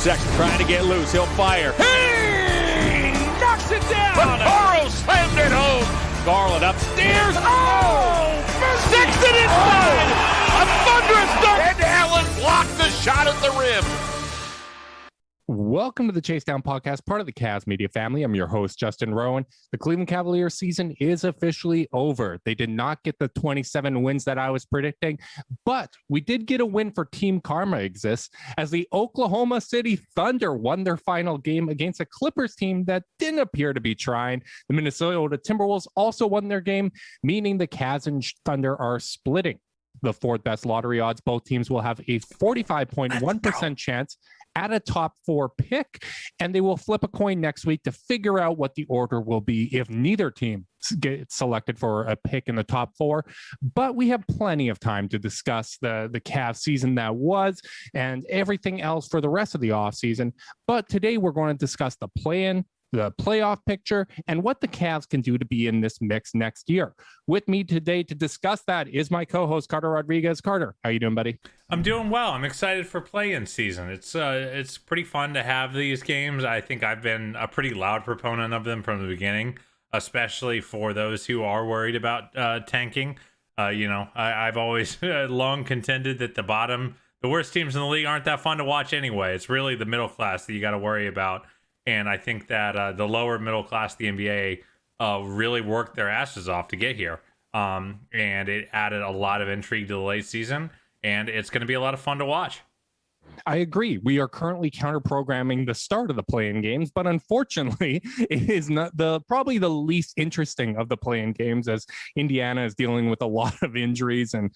Sexton trying to get loose. He'll fire. Hey! Knocks it down. Okoro slammed it home. Garland upstairs. Oh! Sexton inside. A thunderous dunk. And Allen blocked the shot at the rim. Welcome to the Chase Down Podcast, part of the Cavs media family. I'm your host, Justin Rowan. The Cleveland Cavaliers season is officially over. They did not get the 27 wins that I was predicting, but we did get a win for Team Karma exists as the Oklahoma City Thunder won their final game against a Clippers team that didn't appear to be trying. The Minnesota Timberwolves also won their game, meaning the Cavs and Thunder are splitting the fourth best lottery odds. Both teams will have a 45.1% chance at a top 4 pick, and they will flip a coin next week to figure out what the order will be if neither team gets selected for a pick in the top 4. But we have plenty of time to discuss the Cavs season that was and everything else for the rest of the offseason. But today we're going to discuss the play-in, the playoff picture, and what the Cavs can do to be in this mix next year. With me today to discuss that is my co-host, Carter Rodriguez. Carter, how you doing, buddy? I'm doing well. I'm excited for play-in season. It's pretty fun to have these games. I think I've been a pretty loud proponent of them from the beginning, especially for those who are worried about tanking. I've always long contended that the worst teams in the league aren't that fun to watch anyway. It's really the middle class that you got to worry about. And I think that the lower middle class of the NBA really worked their asses off to get here. And it added a lot of intrigue to the late season. And it's going to be a lot of fun to watch. I agree. We are currently counter-programming the start of the play-in games, but unfortunately, it is not probably the least interesting of the play-in games, as Indiana is dealing with a lot of injuries and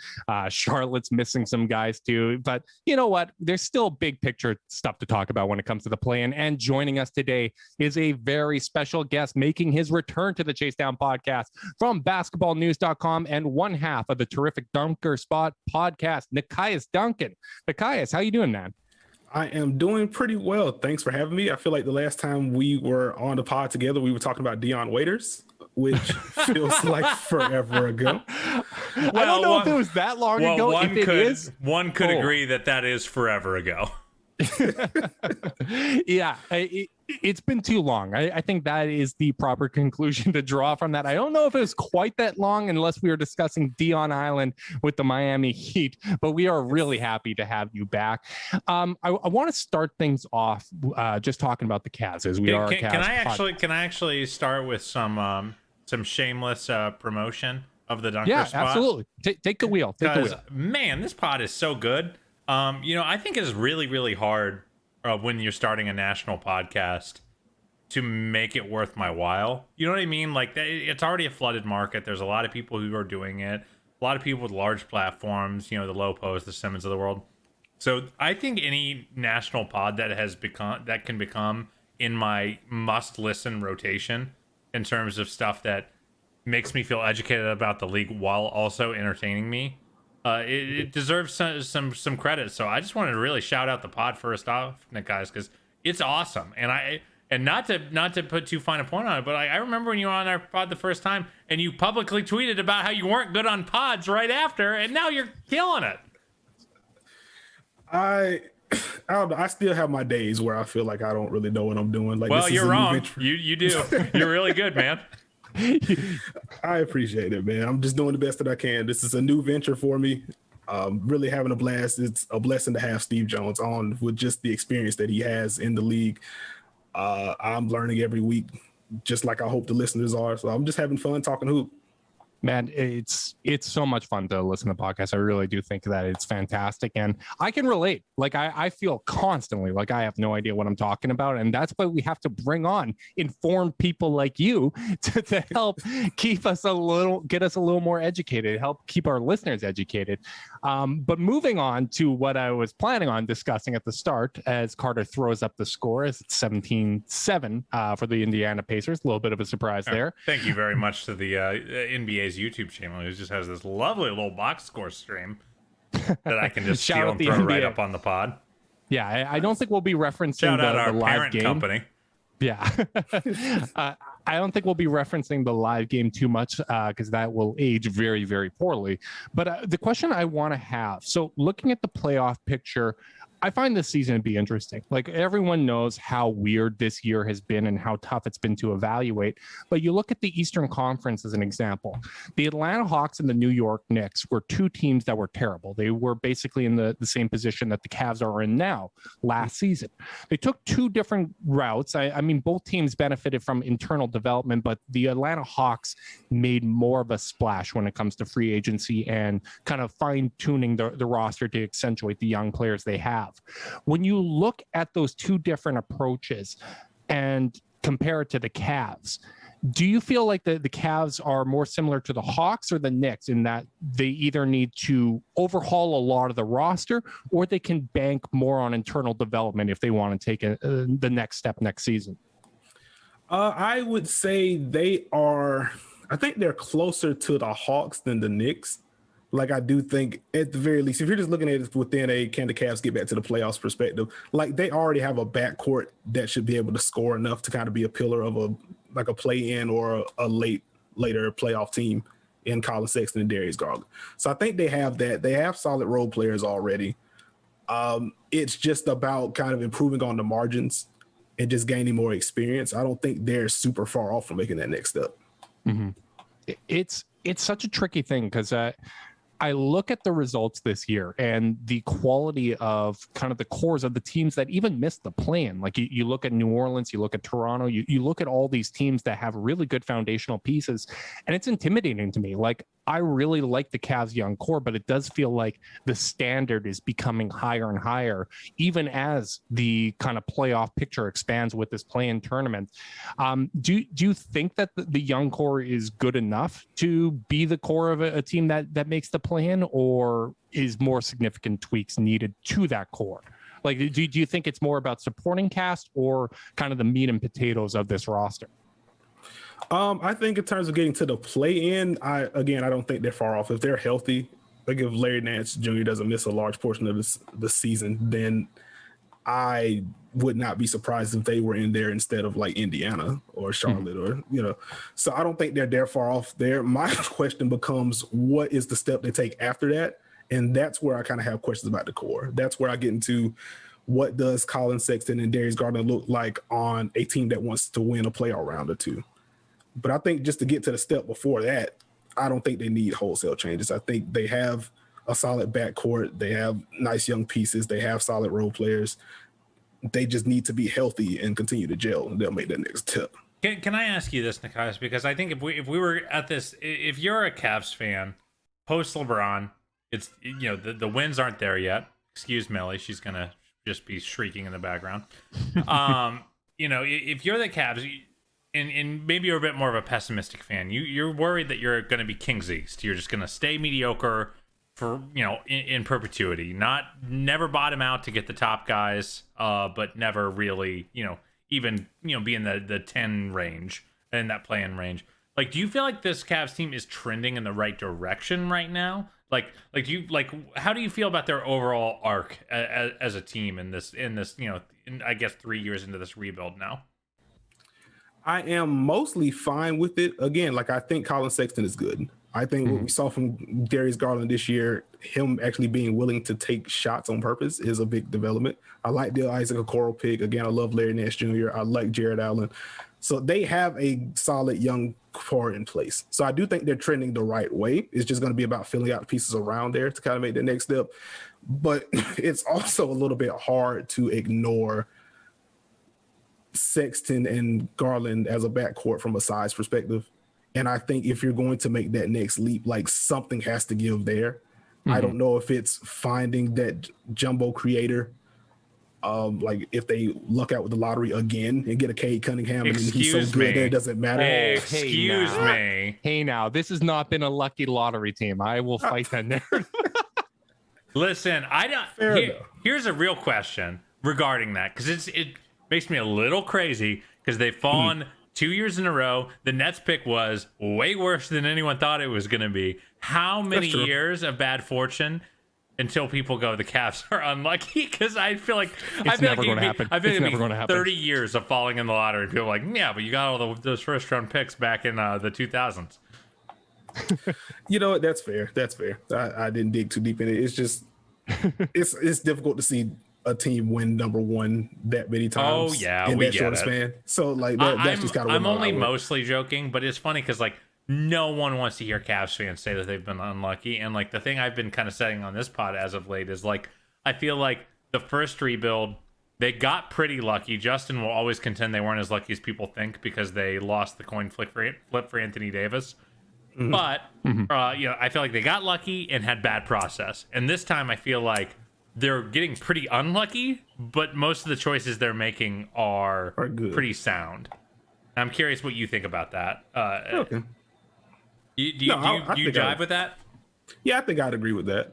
Charlotte's missing some guys too. But you know what? There's still big picture stuff to talk about when it comes to the play-in. And joining us today is a very special guest making his return to the Chase Down Podcast from basketballnews.com and one half of the terrific Dunker Spot podcast, Nekias Duncan. Nekias, how you doing, man? I am doing pretty well. Thanks for having me. I feel like the last time we were on the pod together, we were talking about Dion Waiters, which feels like forever ago. I don't know if it was that long ago. One could agree that is forever ago. Yeah, it's been too long. I think that is the proper conclusion to draw from that. I don't know if it was quite that long unless we were discussing Dion Island with the Miami Heat, but we are really happy to have you back. I want to start things off just talking about the Cavs as we are. Can I actually start with some shameless promotion of the Dunker Spot? Yeah, absolutely. Take the wheel. Man, this pod is so good. I think it's really, really hard when you're starting a national podcast to make it worth my while. You know what I mean? Like, it's already a flooded market. There's a lot of people who are doing it. A lot of people with large platforms, the Lopos, the Simmons of the world. So I think any national pod that can become in my must-listen rotation in terms of stuff that makes me feel educated about the league while also entertaining me, it deserves some credit. So I just wanted to really shout out the pod first off, Nick, guys, because it's awesome. And not to put too fine a point on it, but I remember when you were on our pod the first time and you publicly tweeted about how you weren't good on pods right after, and now you're killing it. I don't know. I still have my days where I feel like I don't really know what I'm doing. Like, well, you're wrong. You do. You're really good, man. I appreciate it, man. I'm just doing the best that I can. This is a new venture for me. Really having a blast. It's a blessing to have Steve Jones on with just the experience that he has in the league. I'm learning every week, just like I hope the listeners are. So I'm just having fun talking hoop. Man, it's so much fun to listen to podcasts. I really do think that it's fantastic, and I can relate. Like I feel constantly like I have no idea what I'm talking about, and that's why we have to bring on informed people like you to help get us a little more educated, help keep our listeners educated. But moving on to what I was planning on discussing at the start, as Carter throws up the score, as it's 17-7 for the Indiana Pacers. A little bit of a surprise there. Thank you very much to the NBA's YouTube channel, who just has this lovely little box score stream that I can just steal and throw NBA. right up on the pod. Yeah, I don't think we'll be referencing Shout out our the live parent game. company. Yeah. I don't think we'll be referencing the live game too much because that will age very, very poorly. But the question I want to have, so looking at the playoff picture, I find this season to be interesting. Like everyone knows how weird this year has been and how tough it's been to evaluate. But you look at the Eastern Conference as an example. The Atlanta Hawks and the New York Knicks were two teams that were terrible. They were basically in the same position that the Cavs are in now last season. They took two different routes. I mean, both teams benefited from internal development, but the Atlanta Hawks made more of a splash when it comes to free agency and kind of fine-tuning the roster to accentuate the young players they have. When you look at those two different approaches and compare it to the Cavs, do you feel like the Cavs are more similar to the Hawks or the Knicks in that they either need to overhaul a lot of the roster or they can bank more on internal development if they want to take the next step next season? I would say I think they're closer to the Hawks than the Knicks. Like, I do think at the very least, if you're just looking at it within can the Cavs get back to the playoffs perspective, like they already have a backcourt that should be able to score enough to kind of be a pillar of a play-in or a later playoff team in Colin Sexton and Darius Garland. So I think they have that. They have solid role players already. It's just about kind of improving on the margins and just gaining more experience. I don't think they're super far off from making that next step. Mm-hmm. It's such a tricky thing because I look at the results this year and the quality of kind of the cores of the teams that even missed the plan. Like you look at New Orleans, you look at Toronto, you look at all these teams that have really good foundational pieces, and it's intimidating to me. Like I really like the Cavs young core, but it does feel like the standard is becoming higher and higher, even as the kind of playoff picture expands with this play-in tournament. Do you think that the young core is good enough to be the core of a team that makes the plan, or is more significant tweaks needed to that core? Like, do you think it's more about supporting cast or kind of the meat and potatoes of this roster? I think in terms of getting to the play-in, I don't think they're far off. If they're healthy, like if Larry Nance Jr. doesn't miss a large portion of the season, then I would not be surprised if they were in there instead of like Indiana or Charlotte or, so I don't think they're far off there. My question becomes, what is the step they take after that? And that's where I kind of have questions about the core. That's where I get into what does Colin Sexton and Darius Garland look like on a team that wants to win a playoff round or two. But I think just to get to the step before that, I don't think they need wholesale changes. I think they have a solid backcourt. They have nice young pieces. They have solid role players. They just need to be healthy and continue to gel, and they'll make that next step. Can I ask you this, Nekias? Because I think if we were at this, if you're a Cavs fan, post LeBron, it's the wins aren't there yet. Excuse Melly, she's gonna just be shrieking in the background. If you're the Cavs, and maybe you're a bit more of a pessimistic fan, you're worried that you're going to be Kings East. You're just going to stay mediocre for in perpetuity, never bottom out to get the top guys, but never really even be in the 10 range, in that play-in range. Like, do you feel like this Cavs team is trending in the right direction right now? How do you feel about their overall arc as a team in this I guess 3 years into this rebuild now? I am mostly fine with it. Again, I think Colin Sexton is good. I think what we saw from Darius Garland this year, him actually being willing to take shots on purpose, is a big development. I like the Isaac Okoro pick. Again, I love Larry Nance Jr. I like Jared Allen. So they have a solid young core in place. So I do think they're trending the right way. It's just going to be about filling out the pieces around there to kind of make the next step. But it's also a little bit hard to ignore Sexton and Garland as a backcourt from a size perspective, And I think if you're going to make that next leap, like something has to give there. I don't know if it's finding that jumbo creator. Like if they luck out with the lottery again and get a Cade Cunningham and he's so good that it doesn't matter. Excuse me. Hey, now this has not been a lucky lottery team. I will fight that narrative. Listen, here's a real question regarding that, because it makes me a little crazy because they've fallen 2 years in a row. The Nets pick was way worse than anyone thought it was going to be. How many years of bad fortune until people go, the Cavs are unlucky? Because I feel like It's never going to happen. I feel It's like never going to happen. 30 years of falling in the lottery. People are like, yeah, but you got all those first round picks back in the 2000s. You know what? That's fair. That's fair. I didn't dig too deep in it. It's just it's difficult to see a team win number one that many times. Oh yeah, in we that get short it. span. So like that's just kind of. I'm only mostly joking, but it's funny because like no one wants to hear Cavs fans say that they've been unlucky. And like the thing I've been kind of saying on this pod as of late is like I feel like the first rebuild they got pretty lucky. Justin will always contend they weren't as lucky as people think because they lost the coin flip for Anthony Davis. But I feel like they got lucky and had bad process. And this time I feel like they're getting pretty unlucky, but most of the choices they're making are good. Pretty sound. I'm curious what you think about that. Okay. Do you jive with that? Yeah, I think I'd agree with that.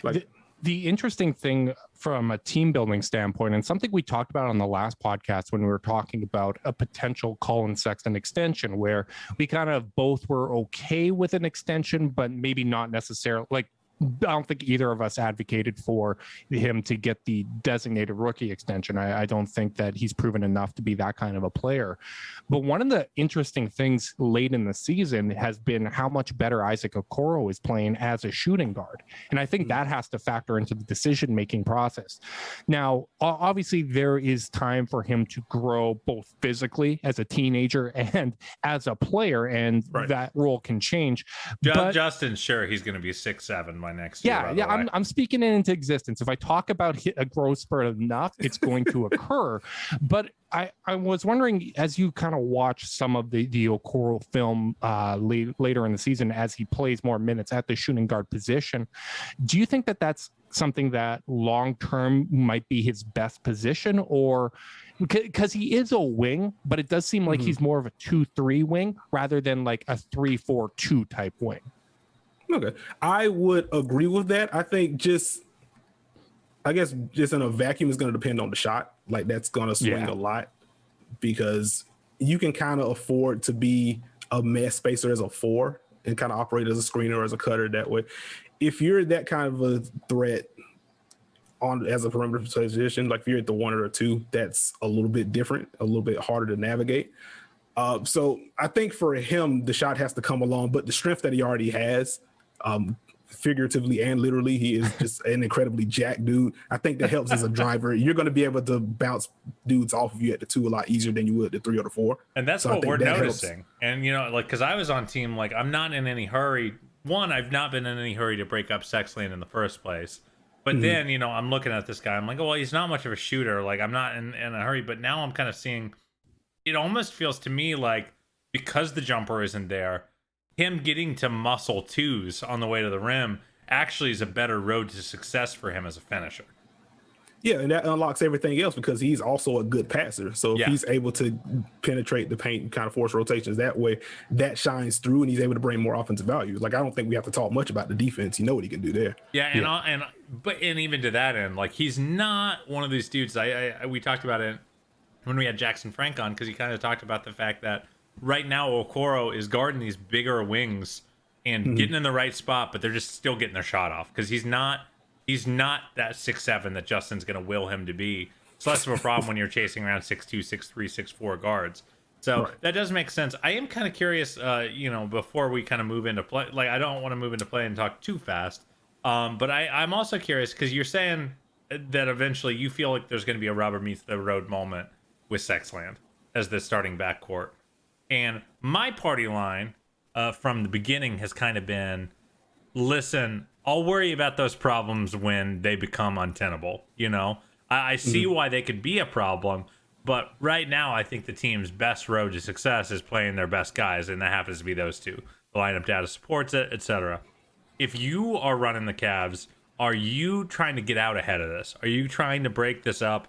Like the interesting thing from a team building standpoint, and something we talked about on the last podcast when we were talking about a potential Colin Sexton extension, where we kind of both were okay with an extension, but maybe not necessarily like. I don't think either of us advocated for him to get the designated rookie extension. I don't think that he's proven enough to be that kind of a player. But one of the interesting things late in the season has been how much better Isaac Okoro is playing as a shooting guard. And I think that has to factor into the decision-making process. Now, obviously, there is time for him to grow both physically as a teenager and as a player, and that role can change. Justin's sure he's going to be 6'7" by next year. Yeah, I'm speaking it into existence. If I talk about a growth spurt enough, it's going to occur. But I was wondering, as you kind of watch some of the Okoro film later in the season, as he plays more minutes at the shooting guard position, do you think that that's something that long term might be his best position, or because he is a wing, but it does seem like he's more of a 2-3 wing rather than like a 3-4-2 type wing? Okay, I would agree with that. I think just in a vacuum is going to depend on the shot. Like that's going to swing a lot because you can kind of afford to be a mess spacer as a 4 and kind of operate as a screener or as a cutter that way. If you're that kind of a threat as a perimeter position, like if you're at the 1 or a 2, that's a little bit different, a little bit harder to navigate. So I think for him, the shot has to come along, but the strength that he already has, figuratively and literally, he is just an incredibly jacked dude. I think that helps as a driver. You're going to be able to bounce dudes off of you at the 2 a lot easier than you would the 3 or the 4. And that's what we're noticing. And, because I was on team, like, I'm not in any hurry. One, I've not been in any hurry to break up Sexland in the first place. But then, I'm looking at this guy. I'm like, oh, well, he's not much of a shooter. Like, I'm not in a hurry. But now I'm kind of seeing, it almost feels to me like because the jumper isn't there, him getting to muscle 2s on the way to the rim actually is a better road to success for him as a finisher. Yeah, and that unlocks everything else because he's also a good passer. So if he's able to penetrate the paint, kind of force rotations that way, that shines through and he's able to bring more offensive value. Like, I don't think we have to talk much about the defense. You know what he can do there. Yeah, and even to that end, like, he's not one of these dudes. We talked about it when we had Jackson Frank on because he kind of talked about the fact that right now Okoro is guarding these bigger wings and getting in the right spot, but they're just still getting their shot off because he's not that 6'7" that Justin's going to will him to be. It's less of a problem when you're chasing around 6'2", 6'3", 6'4" guards. So that does make sense. I am kind of curious, before we kind of move into play, like I don't want to move into play and talk too fast. But I'm also curious because you're saying that eventually you feel like there's going to be a rubber meets the road moment with Sexland as the starting backcourt. And my party line from the beginning has kind of been, listen, I'll worry about those problems when they become untenable. I see why they could be a problem, But right now, I think the team's best road to success is playing their best guys, and that happens to be those two. The lineup data supports it, etc. If you are running the Cavs, are you trying to get out ahead of this? Are you trying to break this up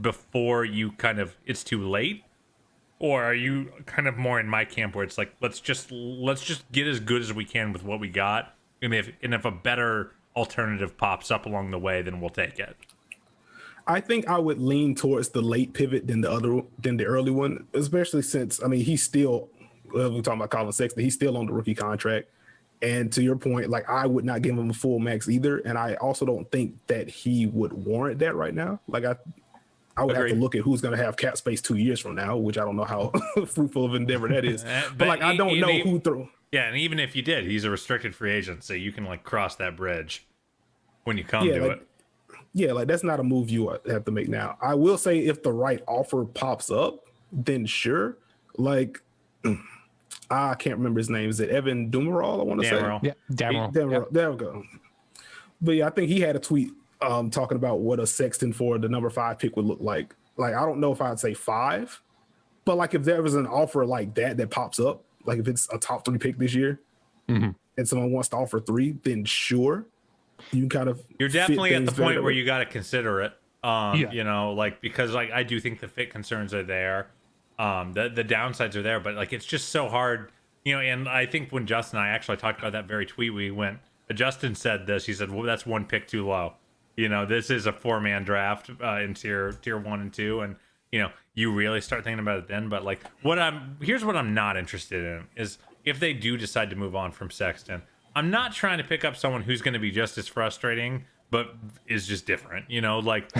before it's too late? Or are you kind of more in my camp where it's like, let's just get as good as we can with what we got, and if a better alternative pops up along the way, then we'll take it. I think I would lean towards the late pivot than the early one, especially since he's still, we're talking about Colin Sexton, he's still on the rookie contract. And to your point, like, I would not give him a full max either, and I also don't think that he would warrant that right now. Like, I would have to look at who's going to have cap space 2 years from now, which I don't know how fruitful of endeavor that is. But like, I don't know who throw. Yeah, and even if you did, he's a restricted free agent, so you can like cross that bridge when you come to it. Yeah, like, that's not a move you have to make now. I will say, if the right offer pops up, then sure. Like, I can't remember his name. Is it Evan Dumerall? I want to say. Yeah, Damerall. Yep. There we go. But yeah, I think he had a tweet talking about what a Sexton for the number 5 pick would look like. Like, I don't know if I'd say 5, but like, if there was an offer like that pops up, like if it's a top 3 pick this year, and someone wants to offer 3, then sure, you kind of. You're definitely at the point where you got to consider it. You know, like, because like I do think the fit concerns are there. The downsides are there, but like, it's just so hard, you know. And I think when Justin and I actually talked about that very tweet, Justin said this. He said, "Well, that's 1 pick too low." You know, this is a 4-man draft in tier 1 and 2, and you know, you really start thinking about it then. But like, here's what I'm not interested in is if they do decide to move on from Sexton, I'm not trying to pick up someone who's going to be just as frustrating, but is just different. You know, like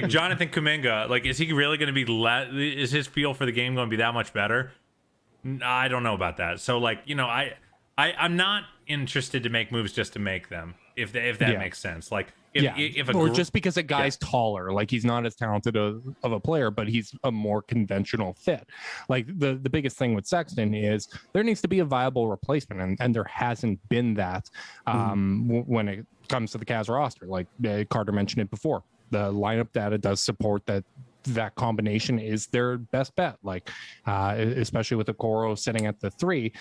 Jonathan Kuminga. Like, is he really going to be? Is his feel for the game going to be that much better? I don't know about that. So like, you know, I'm not interested to make moves just to make them. If that makes sense. Like, just because a guy's taller, like, he's not as talented of a player, but he's a more conventional fit. Like, the biggest thing with Sexton is there needs to be a viable replacement, and there hasn't been that when it comes to the Cavs roster. Like Carter mentioned it before, the lineup data does support that combination is their best bet, like especially with Okoro sitting at the 3,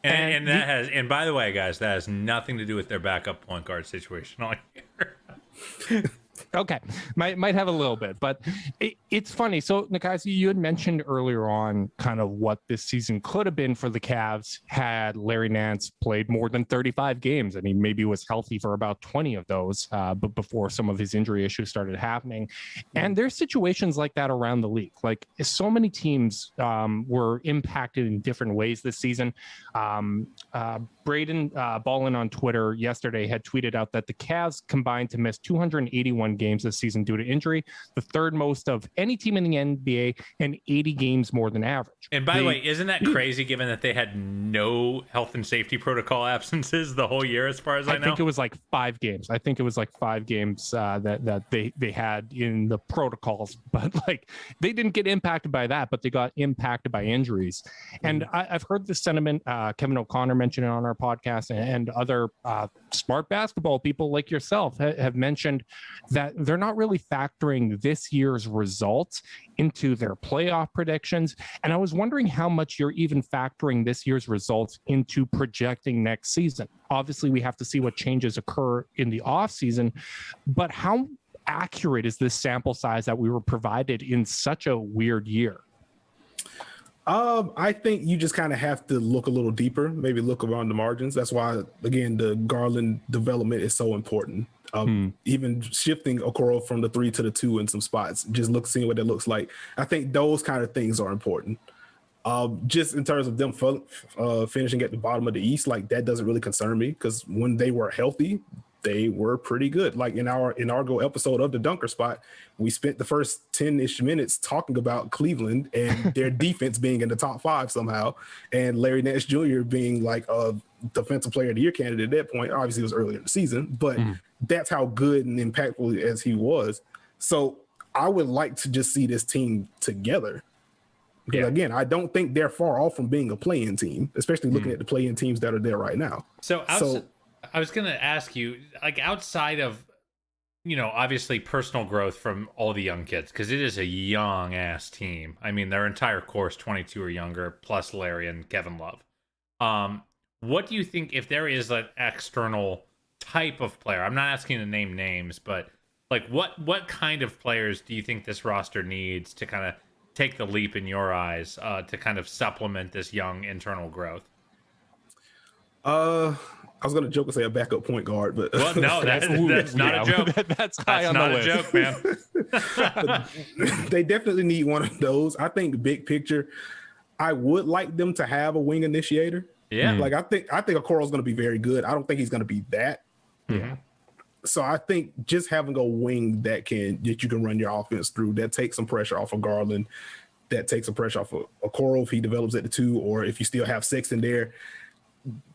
and by the way, guys, that has nothing to do with their backup point guard situation on here. Okay, might have a little bit, but it's funny. So, Nekias, you had mentioned earlier on kind of what this season could have been for the Cavs had Larry Nance played more than 35 games, and he maybe was healthy for about 20 of those, but before some of his injury issues started happening. And there's situations like that around the league. Like, so many teams were impacted in different ways this season. Braden Ballin on Twitter yesterday had tweeted out that the Cavs combined to miss 281 games this season due to injury, the 3rd most of any team in the NBA, and 80 games more than average. And by the way, isn't that crazy given that they had no health and safety protocol absences the whole year, as far as I know? I think it was like 5 games. I think it was like 5 games that they had in the protocols, but like, they didn't get impacted by that, but they got impacted by injuries. And I've heard this sentiment. Kevin O'Connor mentioned it on our podcast, and other smart basketball people like yourself have mentioned that they're not really factoring this year's results into their playoff predictions. And I was wondering how much you're even factoring this year's results into projecting next season. Obviously, we have to see what changes occur in the offseason, but how accurate is this sample size that we were provided in such a weird year? I think you just kind of have to look a little deeper, maybe look around the margins. That's why, again, the Garland development is so important. Even shifting Okoro from the 3 to the 2 in some spots, just seeing what that looks like. I think those kind of things are important. Just in terms of them finishing at the bottom of the East, like, that doesn't really concern me, because when they were healthy, they were pretty good. Like, in our inaugural episode of the Dunker Spot, we spent the first 10-ish minutes talking about Cleveland and their defense being in the top 5 somehow, and Larry Nance Jr. being like a defensive player of the year candidate at that point. Obviously, it was earlier in the season, but that's how good and impactful as he was. So I would like to just see this team together. Because again, I don't think they're far off from being a play-in team, especially looking at the play-in teams that are there right now. So I was going to ask you, like, outside of obviously personal growth from all the young kids, because it is a young ass team. I mean, their entire course 22 or younger, plus Larry and Kevin Love. What do you think, if there is an external type of player? I'm not asking you to name names, but like what kind of players do you think this roster needs to kind of take the leap in your eyes to kind of supplement this young internal growth? I was gonna joke and say a backup point guard, but well, no, that's not a joke. That's high on the list. That's not a joke, man. They definitely need one of those. I think the big picture, I would like them to have a wing initiator. Yeah, like I think Okoro is going to be very good. I don't think he's going to be that. Yeah. So I think just having a wing that you can run your offense through, that takes some pressure off of Garland, that takes some pressure off of Okoro if he develops at the 2, or if you still have Sexton there.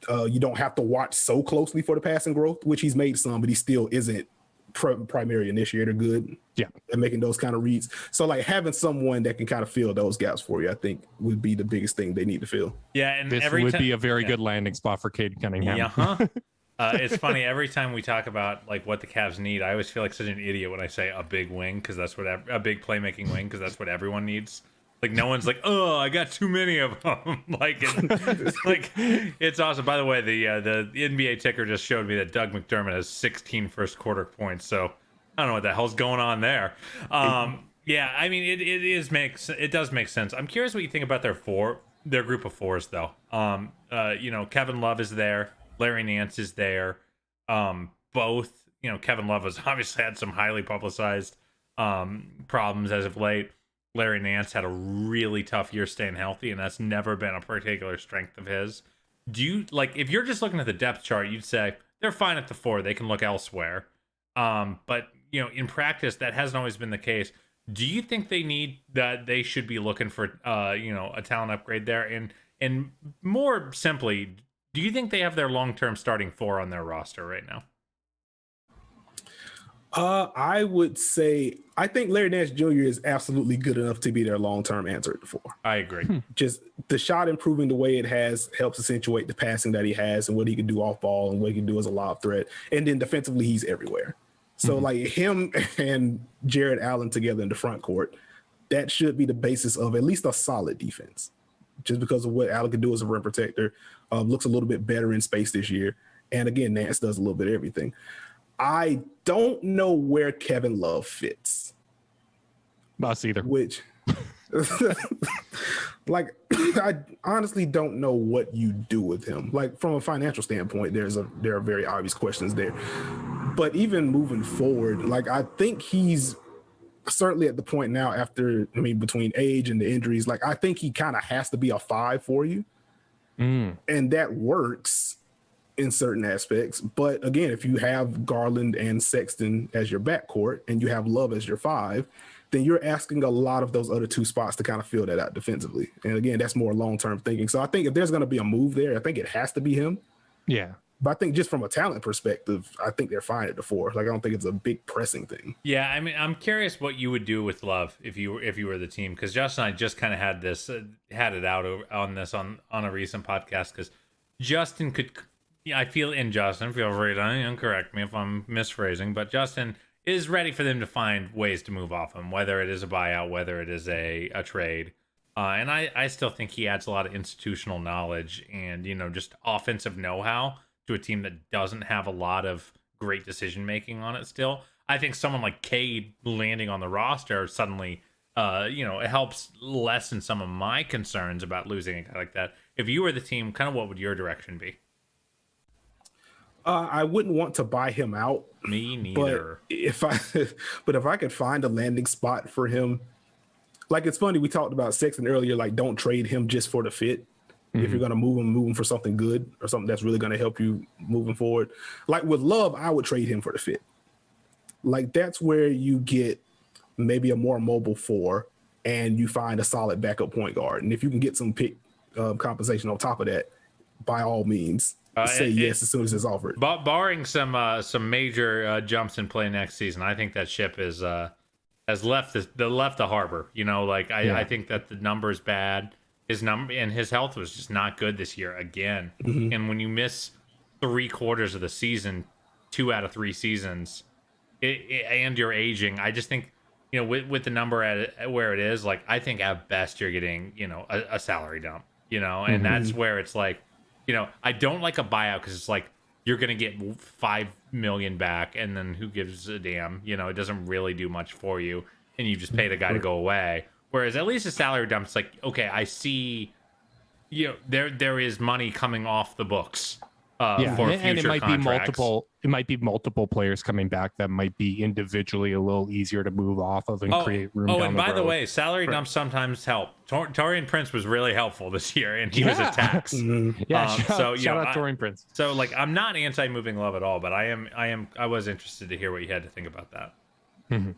You don't have to watch so closely for the passing growth, which he's made some, but he still isn't primary initiator good. Yeah, and making those kind of reads. So like having someone that can kind of fill those gaps for you, I think would be the biggest thing they need to fill. Yeah, and this would be a very good landing spot for Cade Cunningham. Yeah, it's funny, every time we talk about like what the Cavs need, I always feel like such an idiot when I say a big wing, because that's what a big playmaking wing, because that's what everyone needs. Like no one's like, oh, I got too many of them. It's awesome. By the way, the NBA ticker just showed me that Doug McDermott has 16 first quarter points. So I don't know what the hell's going on there. Yeah, I mean it does make sense. I'm curious what you think about their group of fours though. Kevin Love is there, Larry Nance is there. Both, Kevin Love has obviously had some highly publicized problems as of late. Larry Nance had a really tough year staying healthy, and that's never been a particular strength of his. Do you, if you're just looking at the depth chart, you'd say they're fine at the 4, they can look elsewhere. But, in practice, that hasn't always been the case. Do you think they should be looking for, a talent upgrade there? And more simply, do you think they have their long-term starting 4 on their roster right now? I would say I think Larry Nance Jr. is absolutely good enough to be their long-term answer at the 4. I agree. Just the shot improving the way it has helps accentuate the passing that he has and what he can do off ball and what he can do as a lob threat. And then defensively, he's everywhere. So like him and Jared Allen together in the front court, that should be the basis of at least a solid defense. Just because of what Allen can do as a rim protector, looks a little bit better in space this year. And again, Nance does a little bit of everything. I don't know where Kevin Love fits. Us either. Which, I honestly don't know what you do with him. Like from a financial standpoint, there are very obvious questions there. But even moving forward, I think he's certainly at the point now between age and the injuries, I think he kind of has to be a 5 for you. And that works in certain aspects. But again, if you have Garland and Sexton as your backcourt and you have Love as your 5, then you're asking a lot of those other 2 spots to kind of fill that out defensively. And again, that's more long-term thinking. So I think if there's going to be a move there, I think it has to be him. Yeah. But I think just from a talent perspective, I think they're fine at the 4. I don't think it's a big pressing thing. Yeah, I mean, I'm curious what you would do with Love if you were the team, because Justin and I just kind of had it out on this on a recent podcast, because Justin could. Yeah, I feel Justin, feel free to correct me if I'm misphrasing, but Justin is ready for them to find ways to move off him, whether it is a buyout, whether it is a trade. And I still think he adds a lot of institutional knowledge and, just offensive know-how to a team that doesn't have a lot of great decision-making on it still. I think someone like Cade landing on the roster suddenly, it helps lessen some of my concerns about losing a guy like that. If you were the team, kind of what would your direction be? I wouldn't want to buy him out. Me neither. But if I could find a landing spot for him, it's funny, we talked about Sexton earlier, don't trade him just for the fit. If you're going to move him for something good or something that's really going to help you moving forward. With Love, I would trade him for the fit. That's where you get maybe a more mobile 4 and you find a solid backup point guard. And if you can get some pick compensation on top of that, by all means, say yes as soon as it's offered. Barring some major jumps in play next season, I think that ship has left the harbor. I think that the number's bad. His health was just not good this year again. And when you miss 3 quarters of the season, 2 out of 3 seasons, and you're aging. I just think, with the number at where it is, like, I think at best you're getting, a salary dump, and that's where it's like, I don't like a buyout because it's like you're going to get $5 million back, and then who gives a damn? It doesn't really do much for you, and you just paid a guy to go away. Whereas at least a salary dump, it's like, okay, I see, there is money coming off the books. For and it might contracts. be multiple players coming back that might be individually a little easier to move off of and create room. And by the way, salary dumps sometimes help. Torian Prince was really helpful this year, and he was a tax. Shout out Torian Prince. So like, I'm not anti-moving Love at all, but I was interested to hear what you had to think about that. Mm-hmm.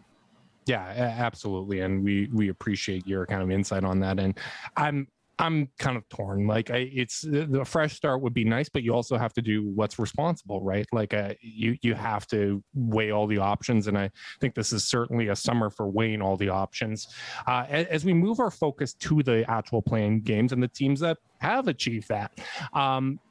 Yeah, absolutely, and we appreciate your kind of insight on that. And I'm kind of torn. Like, it's the fresh start would be nice, but you also have to do what's responsible, right? Like, you have to weigh all the options, and I think this is certainly a summer for weighing all the options. As we move our focus to the actual playing games and the teams that have achieved that,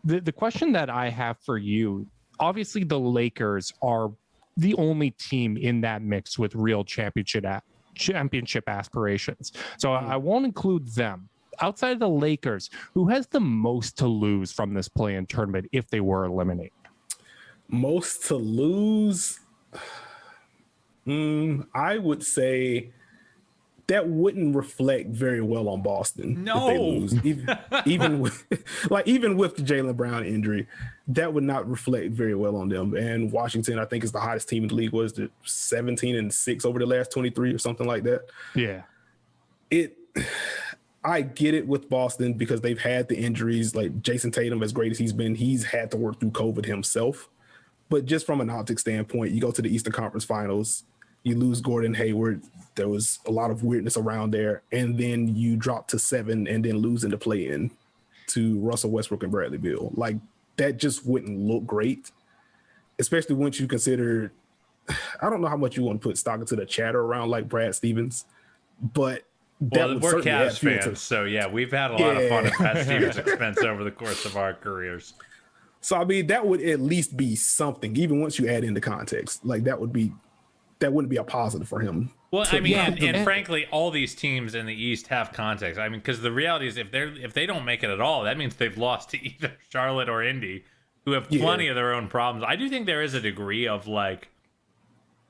the question that I have for you, obviously, the Lakers are the only team in that mix with real championship aspirations, so I won't include them. Outside of the Lakers, who has the most to lose from this play-in tournament if they were eliminated? Most to lose? I would say that wouldn't reflect very well on Boston. No, if they lose. even with the Jaylen Brown injury, that would not reflect very well on them. And Washington, I think, is the hottest team in the league. Was it 17-6 over the last 23 or something like that? Yeah. I get it with Boston because they've had the injuries. Like Jason Tatum, as great as he's been, he's had to work through COVID himself. But just from an optics standpoint, you go to the Eastern Conference Finals, you lose Gordon Hayward. There was a lot of weirdness around there. And then you drop to 7 and then lose in the play-in to Russell Westbrook and Bradley Beal. Like, that just wouldn't look great, especially once you consider, I don't know how much you want to put stock into the chatter around like Brad Stevens, but we're Cavs fans, so yeah, we've had a lot of fun at Pat Stevens' expense over the course of our careers. So I mean, that would at least be something, even once you add in the context. Like, that wouldn't be a positive for him. Well, I mean, and frankly, all these teams in the East have context. I mean, because the reality is, if they don't make it at all, that means they've lost to either Charlotte or Indy, who have plenty of their own problems. I do think there is a degree of like,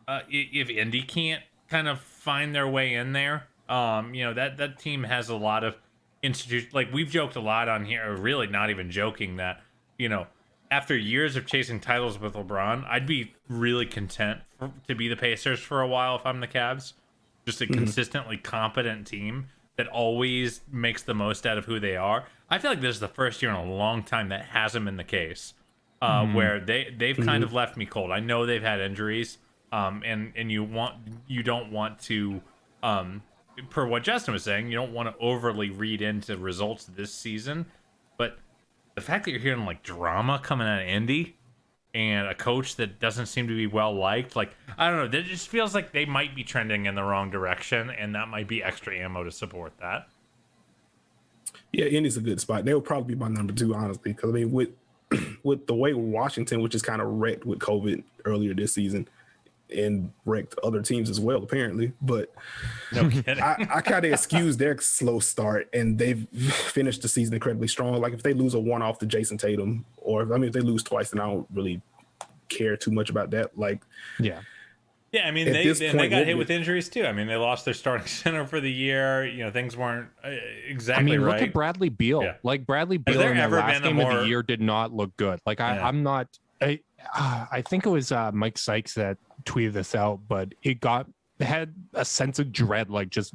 if Indy can't kind of find their way in there. That team has a lot of institutions. Like, we've joked a lot on here, or really not even joking, that after years of chasing titles with LeBron, I'd be really content to be the Pacers for a while if I'm the Cavs. Just a consistently competent team that always makes the most out of who they are. I feel like this is the first year in a long time that hasn't been the case, where they've kind of left me cold. I know they've had injuries, and you don't want to. Per what Justin was saying, you don't want to overly read into results this season, but the fact that you're hearing like drama coming out of Indy and a coach that doesn't seem to be well liked, like, I don't know, it just feels like they might be trending in the wrong direction, and that might be extra ammo to support that. Yeah, Indy's a good spot. They'll probably be my number 2, honestly, because I mean, with the way Washington, which is kind of wrecked with COVID earlier this season, and wrecked other teams as well, apparently. But no kidding. I kind of excuse their slow start, and they've finished the season incredibly strong. Like, if they lose a one-off to Jason Tatum, or if they lose twice, then I don't really care too much about that. Like, yeah, I mean, they got hit with injuries too. I mean, they lost their starting center for the year. Things weren't exactly right. Look at Bradley Beal. Yeah. Like, Bradley Beal in the last game of the year did not look good. Like, I'm not. I think it was Mike Sykes that tweeted this out, but it had a sense of dread, like, just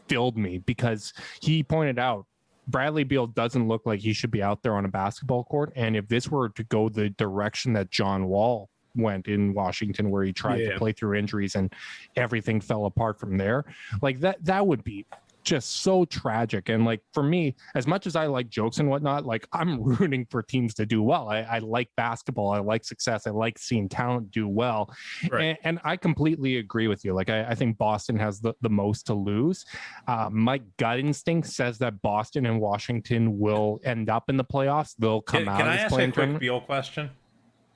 filled me, because he pointed out Bradley Beal doesn't look like he should be out there on a basketball court. And if this were to go the direction that John Wall went in Washington, where he tried to play through injuries and everything fell apart from there, like, that would be just so tragic. And like, for me, as much as I like jokes and whatnot, like, I'm rooting for teams to do well. I like basketball. I like success. I like seeing talent do well. Right. And I completely agree with you. Like, I think Boston has the most to lose. My gut instinct says that Boston and Washington will end up in the playoffs. They'll come out. Can I ask a quick Beal question?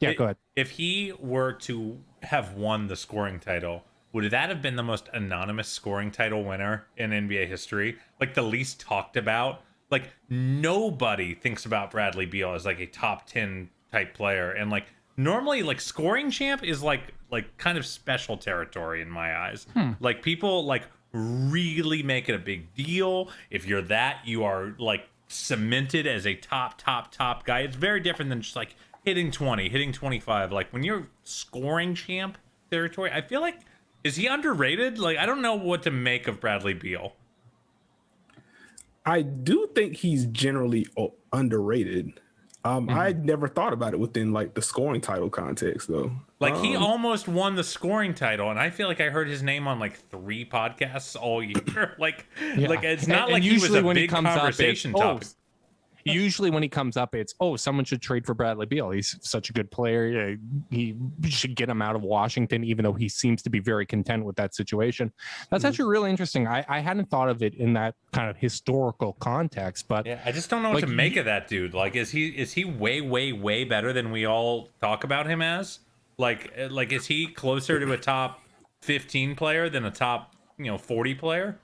Yeah, go ahead. If he were to have won the scoring title, would that have been the most anonymous scoring title winner in NBA history? Like the least talked about? Like nobody thinks about Bradley Beal as like a top 10 type player. And like normally like scoring champ is like kind of special territory in my eyes. Like people like really make it a big deal. If you're that, you are like cemented as a top guy. It's very different than just like hitting 20, hitting 25. Like when you're scoring champ territory, I feel like, is he underrated? Like I don't know what to make of Bradley Beal. I do think he's generally underrated. I never thought about it within like the scoring title context though. Like he almost won the scoring title, and I feel like I heard his name on like 3 podcasts all year. Like it's not like he was a big conversation topic. Usually when he comes up, it's, someone should trade for Bradley Beal. He's such a good player. He should get him out of Washington, even though he seems to be very content with that situation. That's actually really interesting. I hadn't thought of it in that kind of historical context, but yeah, I just don't know what to make of that dude. Like, is he way better than we all talk about him as? Like is he closer to a top 15 player than a top 40 player?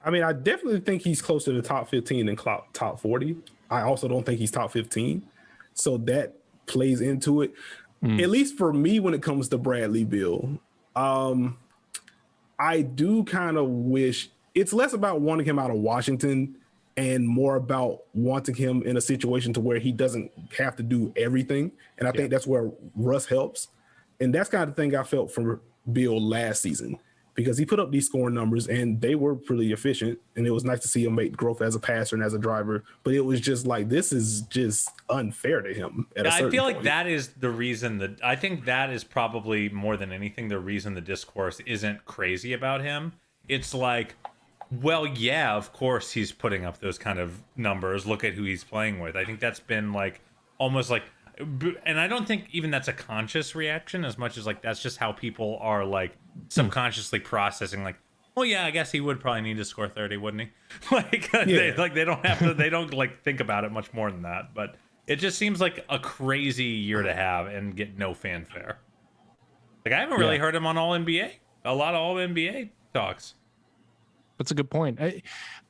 I mean, I definitely think he's closer to top 15 than top 40. I also don't think he's top 15. So that plays into it. At least for me, when it comes to Bradley Beal, I do kind of wish it's less about wanting him out of Washington and more about wanting him in a situation to where he doesn't have to do everything. And I think that's where Russ helps. And that's kind of the thing I felt from Beal last season, because he put up these scoring numbers and they were pretty efficient. And it was nice to see him make growth as a passer and as a driver. But it was just like, this is just unfair to him. I feel like that is the reason I think that is probably more than anything the reason the discourse isn't crazy about him. It's like, well, yeah, of course he's putting up those kind of numbers. Look at who he's playing with. I think that's been like almost like, and I don't think even that's a conscious reaction as much as like that's just how people are like subconsciously processing like, well, yeah, I guess he would probably need to score 30, wouldn't he? They don't have to, they don't like think about it much more than that. But it just seems like a crazy year to have and get no fanfare. Like I haven't really heard him on All NBA. A lot of All NBA talks. That's a good point.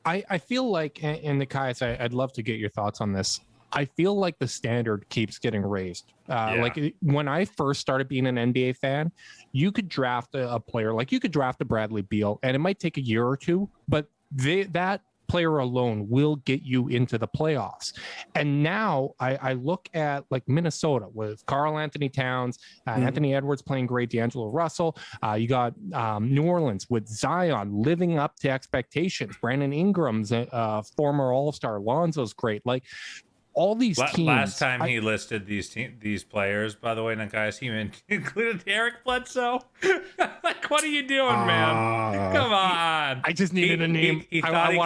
I feel like, and Nekias, I'd love to get your thoughts on this. I feel like the standard keeps getting raised. Like when I first started being an NBA fan, you could draft a player, like you could draft a Bradley Beal, and it might take a year or two, but that player alone will get you into the playoffs. And now I look at like Minnesota with Karl Anthony Towns, Anthony Edwards playing great, D'Angelo Russell. You got New Orleans with Zion living up to expectations. Brandon Ingram's former All-Star. Lonzo's great. Like all these teams. Last time he listed these players, by the way, guys, he included Eric Bledsoe. Like, what are you doing, man? Come on. I just needed a name. He thought he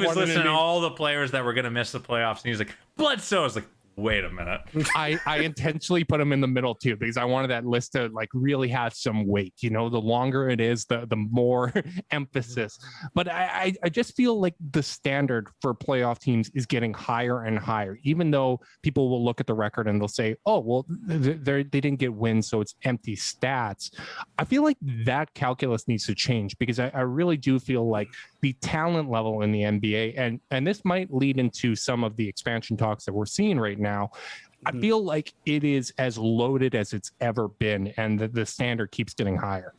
was listening to all the players that were going to miss the playoffs, and he was like, Bledsoe. I was like, wait a minute. I intentionally put him in the middle too, because I wanted that list to like really have some weight. The longer it is, the more emphasis. But I just feel like the standard for playoff teams is getting higher and higher, even though people will look at the record and they'll say, oh, well, they didn't get wins, so it's empty stats. I feel like that calculus needs to change, because I really do feel like the talent level in the NBA, and this might lead into some of the expansion talks that we're seeing right now. I feel like it is as loaded as it's ever been, and the standard keeps getting higher.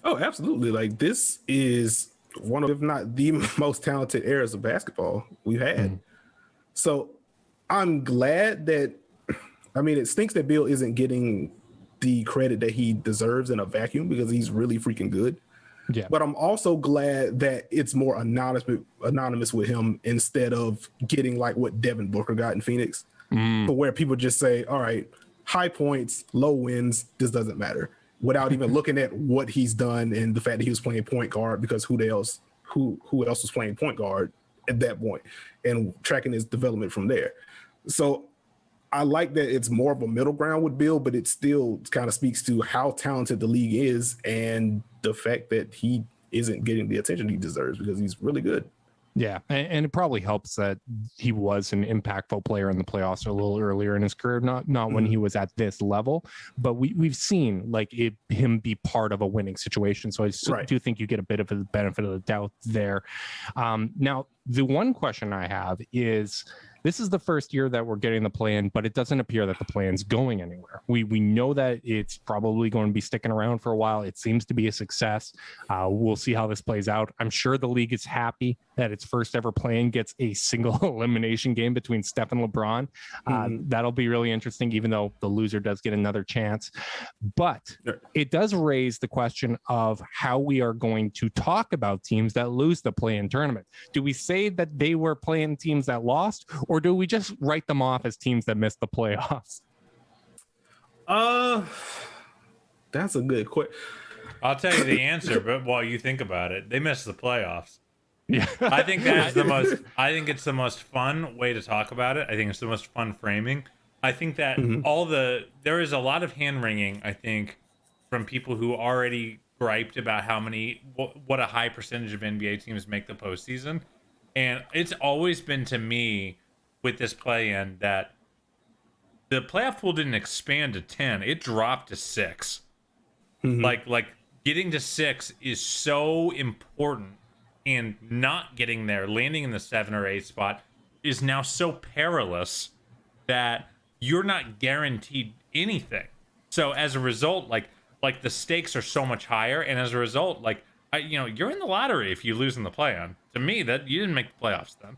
Oh, absolutely. Like this is one of, if not the most talented eras of basketball we've had. So I'm glad that, I mean, it stinks that Bill isn't getting the credit that he deserves in a vacuum, because he's really freaking good. Yeah. But I'm also glad that it's more anonymous with him, instead of getting like what Devin Booker got in Phoenix, where people just say, all right, high points, low wins, this doesn't matter, without even looking at what he's done and the fact that he was playing point guard, because who else was playing point guard at that point, and tracking his development from there. So I like that it's more of a middle ground with Bill, but it still kind of speaks to how talented the league is and the fact that he isn't getting the attention he deserves, because he's really good. Yeah, and it probably helps that he was an impactful player in the playoffs a little earlier in his career, not when he was at this level, but we've seen like him be part of a winning situation. So I do think you get a bit of a benefit of the doubt there. Now, the one question I have is, this is the first year that we're getting the plan, but it doesn't appear that the plan's going anywhere. We know that it's probably going to be sticking around for a while. It seems to be a success. We'll see how this plays out. I'm sure the league is happy that its first ever plan gets a single elimination game between Steph and LeBron. That'll be really interesting, even though the loser does get another chance. But it does raise the question of how we are going to talk about teams that lose the play-in tournament. Do we say that they were playing teams that lost, or do we just write them off as teams that missed the playoffs? That's a good question. I'll tell you the answer, but while you think about it, they missed the playoffs. Yeah. I think that's the most. I think it's the most fun way to talk about it. I think it's the most fun framing. I think that there is a lot of hand wringing, I think, from people who already griped about what a high percentage of NBA teams make the postseason, and it's always been to me with this play-in that the playoff pool didn't expand to 10; it dropped to 6. Like getting to 6 is so important. And not getting there, landing in the 7 or 8 spot, is now so perilous that you're not guaranteed anything. So as a result, like the stakes are so much higher, and as a result, you're in the lottery if you lose in the play-in. To me, that you didn't make the playoffs then.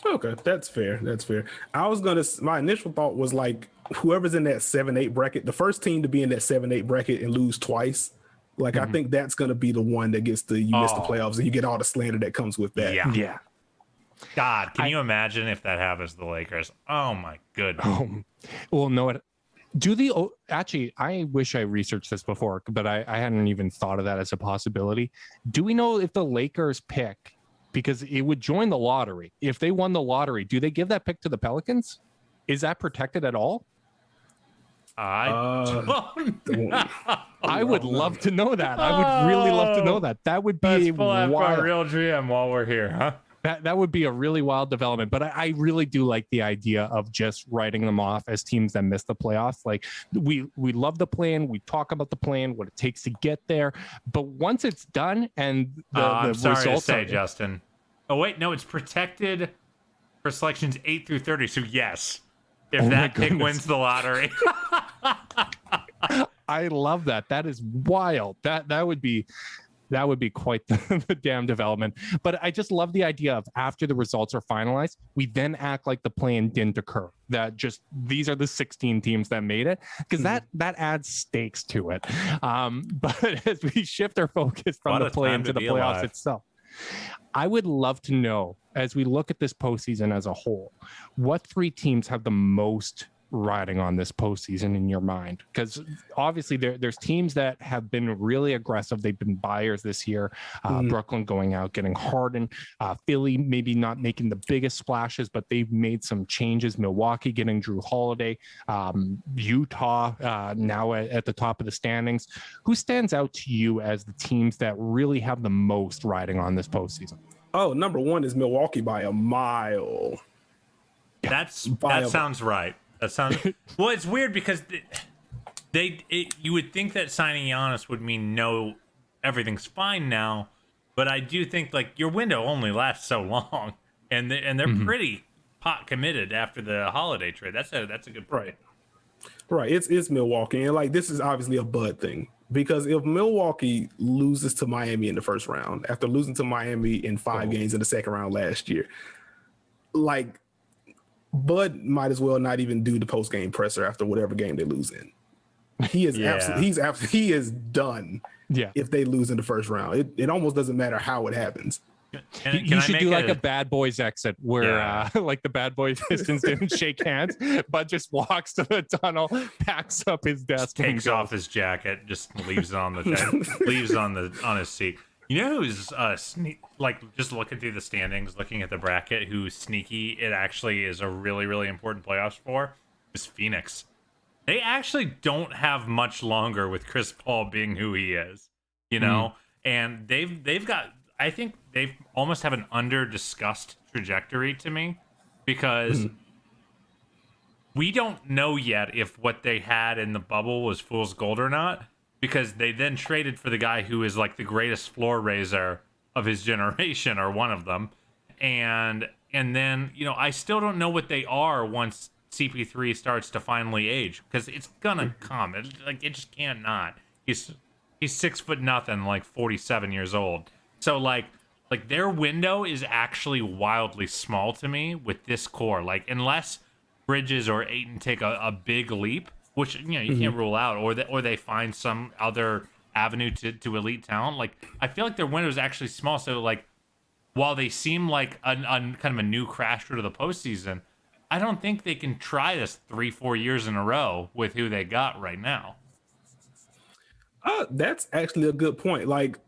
Okay, that's fair. My initial thought was like, whoever's in that 7-8 bracket, the first team to be in that 7-8 bracket and lose twice. Like, I think that's going to be the one that gets you miss the playoffs and you get all the slander that comes with that. Yeah. God, can you imagine if that happens to the Lakers? Oh, my goodness. Well, no, actually, I wish I researched this before, but I hadn't even thought of that as a possibility. Do we know if the Lakers pick, because it would join the lottery, if they won the lottery, do they give that pick to the Pelicans? Is that protected at all? I would love to know that. I would really love to know that. That would be a real GM while we're here, huh? That would be a really wild development. But I really do like the idea of just writing them off as teams that miss the playoffs. Like, we love the plan. We talk about the plan, what it takes to get there. But once it's done and I'm sorry results to say, Justin. Oh wait, no, it's protected for selections 8 through 30. So yes. If that pick wins the lottery. I love that. That is wild. That would be quite the damn development. But I just love the idea of, after the results are finalized, we then act like the plan didn't occur. That just, these are the 16 teams that made it, because that adds stakes to it. But as we shift our focus from the plan to the playoffs itself, I would love to know, as we look at this postseason as a whole, what 3 teams have the most riding on this postseason in your mind? Because obviously there's teams that have been really aggressive. They've been buyers this year. Brooklyn going out, getting Harden. Philly maybe not making the biggest splashes, but they've made some changes. Milwaukee getting Drew Holiday. Utah now at the top of the standings. Who stands out to you as the teams that really have the most riding on this postseason? Oh, number 1 is Milwaukee by a mile. That sounds right. That sounds well. It's weird because you would think that signing Giannis would mean no, everything's fine now, but I do think like your window only lasts so long, and they're pretty pot committed after the Holiday trade. That's a good point. Right. It's Milwaukee, and like, this is obviously a Bud thing, because if Milwaukee loses to Miami in the first round after losing to Miami in 5 games in the second round last year, like, Bud might as well not even do the post-game presser after whatever game they lose in. He is he is done. Yeah. If they lose in the first round, it almost doesn't matter how it happens. You should do like a Bad Boys exit where like the Bad Boys Pistons didn't shake hands, but just walks to the tunnel, packs up his desk, takes off his jacket, just leaves it on on his seat. You know who's just looking through the standings, looking at the bracket, who's sneaky? It actually is a really, really important playoffs for is Phoenix. They actually don't have much longer with Chris Paul being who he is, you know, and they've got, I think they've almost have an under-discussed trajectory to me, because we don't know yet if what they had in the bubble was fool's gold or not, because they then traded for the guy who is like the greatest floor raiser of his generation, or one of them. And then, I still don't know what they are once CP3 starts to finally age, because it's gonna come. It just can't not. He's 6'0", like 47 years old. So like their window is actually wildly small to me with this core. Like, unless Bridges or Ayton take a big leap, which you can't rule out, or they find some other avenue to elite talent. Like, I feel like their window is actually small. So like, while they seem like a kind of a new crasher to the postseason, I don't think they can try this 3-4 years in a row with who they got right now. That's actually a good point. Like,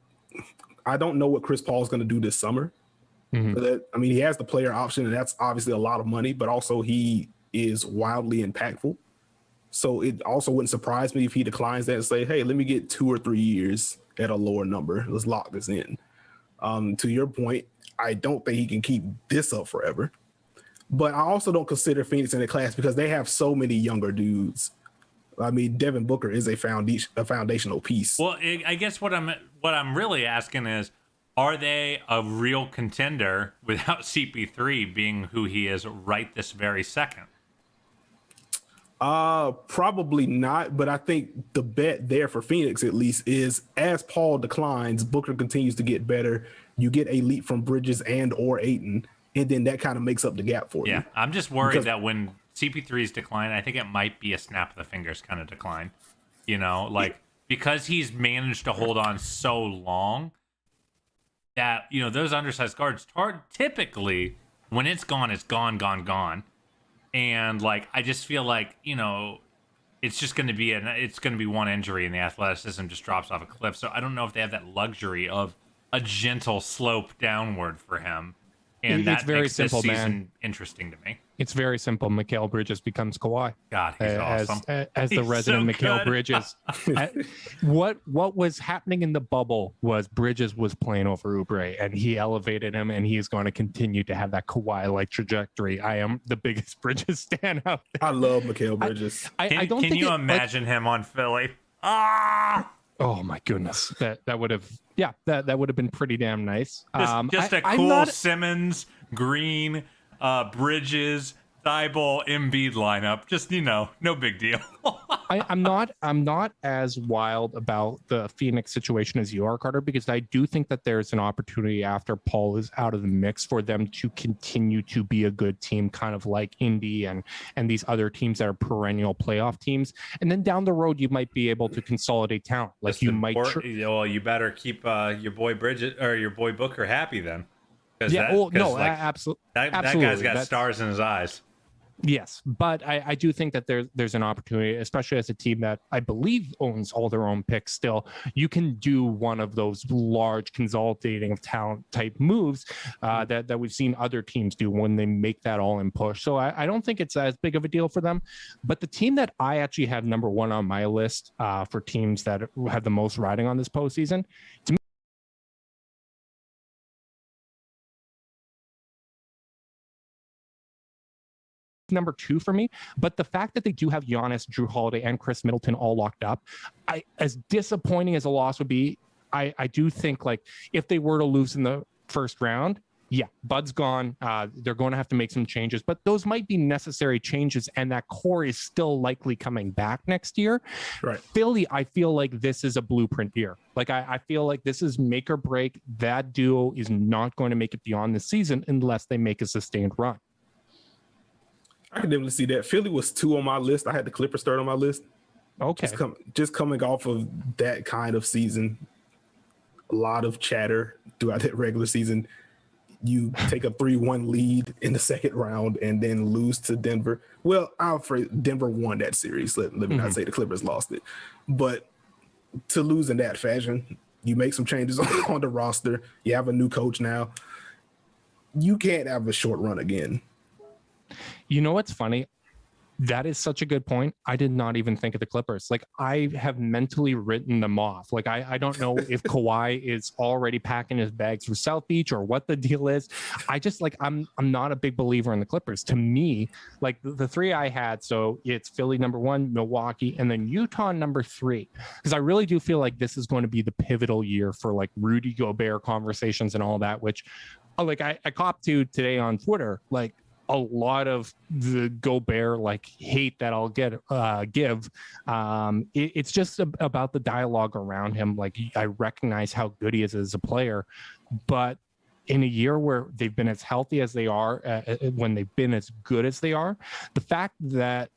I don't know what Chris Paul is going to do this summer. But he has the player option, and that's obviously a lot of money, but also he is wildly impactful. So it also wouldn't surprise me if he declines that and say, hey, let me get 2 or 3 years at a lower number. Let's lock this in. To your point, I don't think he can keep this up forever. But I also don't consider Phoenix in the class because they have so many younger dudes. Devin Booker is a foundational piece. Well, I guess what I'm really asking is, are they a real contender without CP3 being who he is right this very second? Probably not, but I think the bet there for Phoenix at least is, as Paul declines, Booker continues to get better. You get a leap from Bridges and or Ayton, and then that kind of makes up the gap for you. Yeah, I'm just worried that when CP3's decline, I think it might be a snap of the fingers kind of decline. Because he's managed to hold on so long that, those undersized guards typically, when it's gone, gone. And I just feel like, it's just going to be one injury and the athleticism just drops off a cliff. So I don't know if they have that luxury of a gentle slope downward for him. And it's very makes simple, this season man. Interesting to me. It's very simple. Mikal Bridges becomes Kawhi. God, he's awesome. As the resident so Mikal Bridges. What was happening in the bubble was Bridges was playing over Oubre, and he elevated him, and he's going to continue to have that Kawhi-like trajectory. I am the biggest Bridges stan out there. I love Mikal Bridges. I don't think you imagine him on Philly? Oh my goodness, that would have that would have been pretty damn nice. Just a cool Simmons, Green, Bridges, Thibault, Embiid lineup. Just no big deal. I'm not as wild about the Phoenix situation as you are, Carter, because I do think that there's an opportunity after Paul is out of the mix for them to continue to be a good team, kind of like Indy and these other teams that are perennial playoff teams. And then down the road, you might be able to consolidate talent. Like you might. Well, you better keep your boy Bridges or your boy Booker happy then. Absolutely. That guy's got stars in his eyes. Yes, but I do think that there's an opportunity, especially as a team that I believe owns all their own picks still. You can do one of those large consolidating of talent type moves that we've seen other teams do when they make that all-in push. So I don't think it's as big of a deal for them. But the team that I actually have number one on my list for teams that have the most riding on this postseason, to me, number two for me, but the fact that they do have Giannis, Drew Holiday, and Chris Middleton all locked up, as disappointing as a loss would be, I do think if they were to lose in the first round, Bud's gone. They're going to have to make some changes, but those might be necessary changes, and that core is still likely coming back next year. Right. Philly, I feel like this is a blueprint year. I feel like this is make or break. That duo is not going to make it beyond the season unless they make a sustained run. I can definitely see that. Philly was 2 on my list. I had the Clippers third on my list. Okay. Just coming off of that kind of season, a lot of chatter throughout that regular season. You take a 3-1 lead in the second round and then lose to Denver. Well, I'm afraid Denver won that series. Let me not say the Clippers lost it. But to lose in that fashion, you make some changes on the roster. You have a new coach now. You can't have a short run again. You know what's funny? That is such a good point. I did not even think of the Clippers. Like, I have mentally written them off. Like, I don't know if Kawhi is already packing his bags for South Beach or what the deal is. I just like, I'm not a big believer in the Clippers. To me, like the three I had, so it's Philly number 1, Milwaukee, and then Utah number 3. Because I really do feel like this is going to be the pivotal year for like Rudy Gobert conversations and all that, which like I copped to today on Twitter, like a lot of the Gobert like hate that I'll give. It's just about the dialogue around him. Like, I recognize how good he is as a player, but in a year where they've been as healthy as they are, when they've been as good as they are, the fact that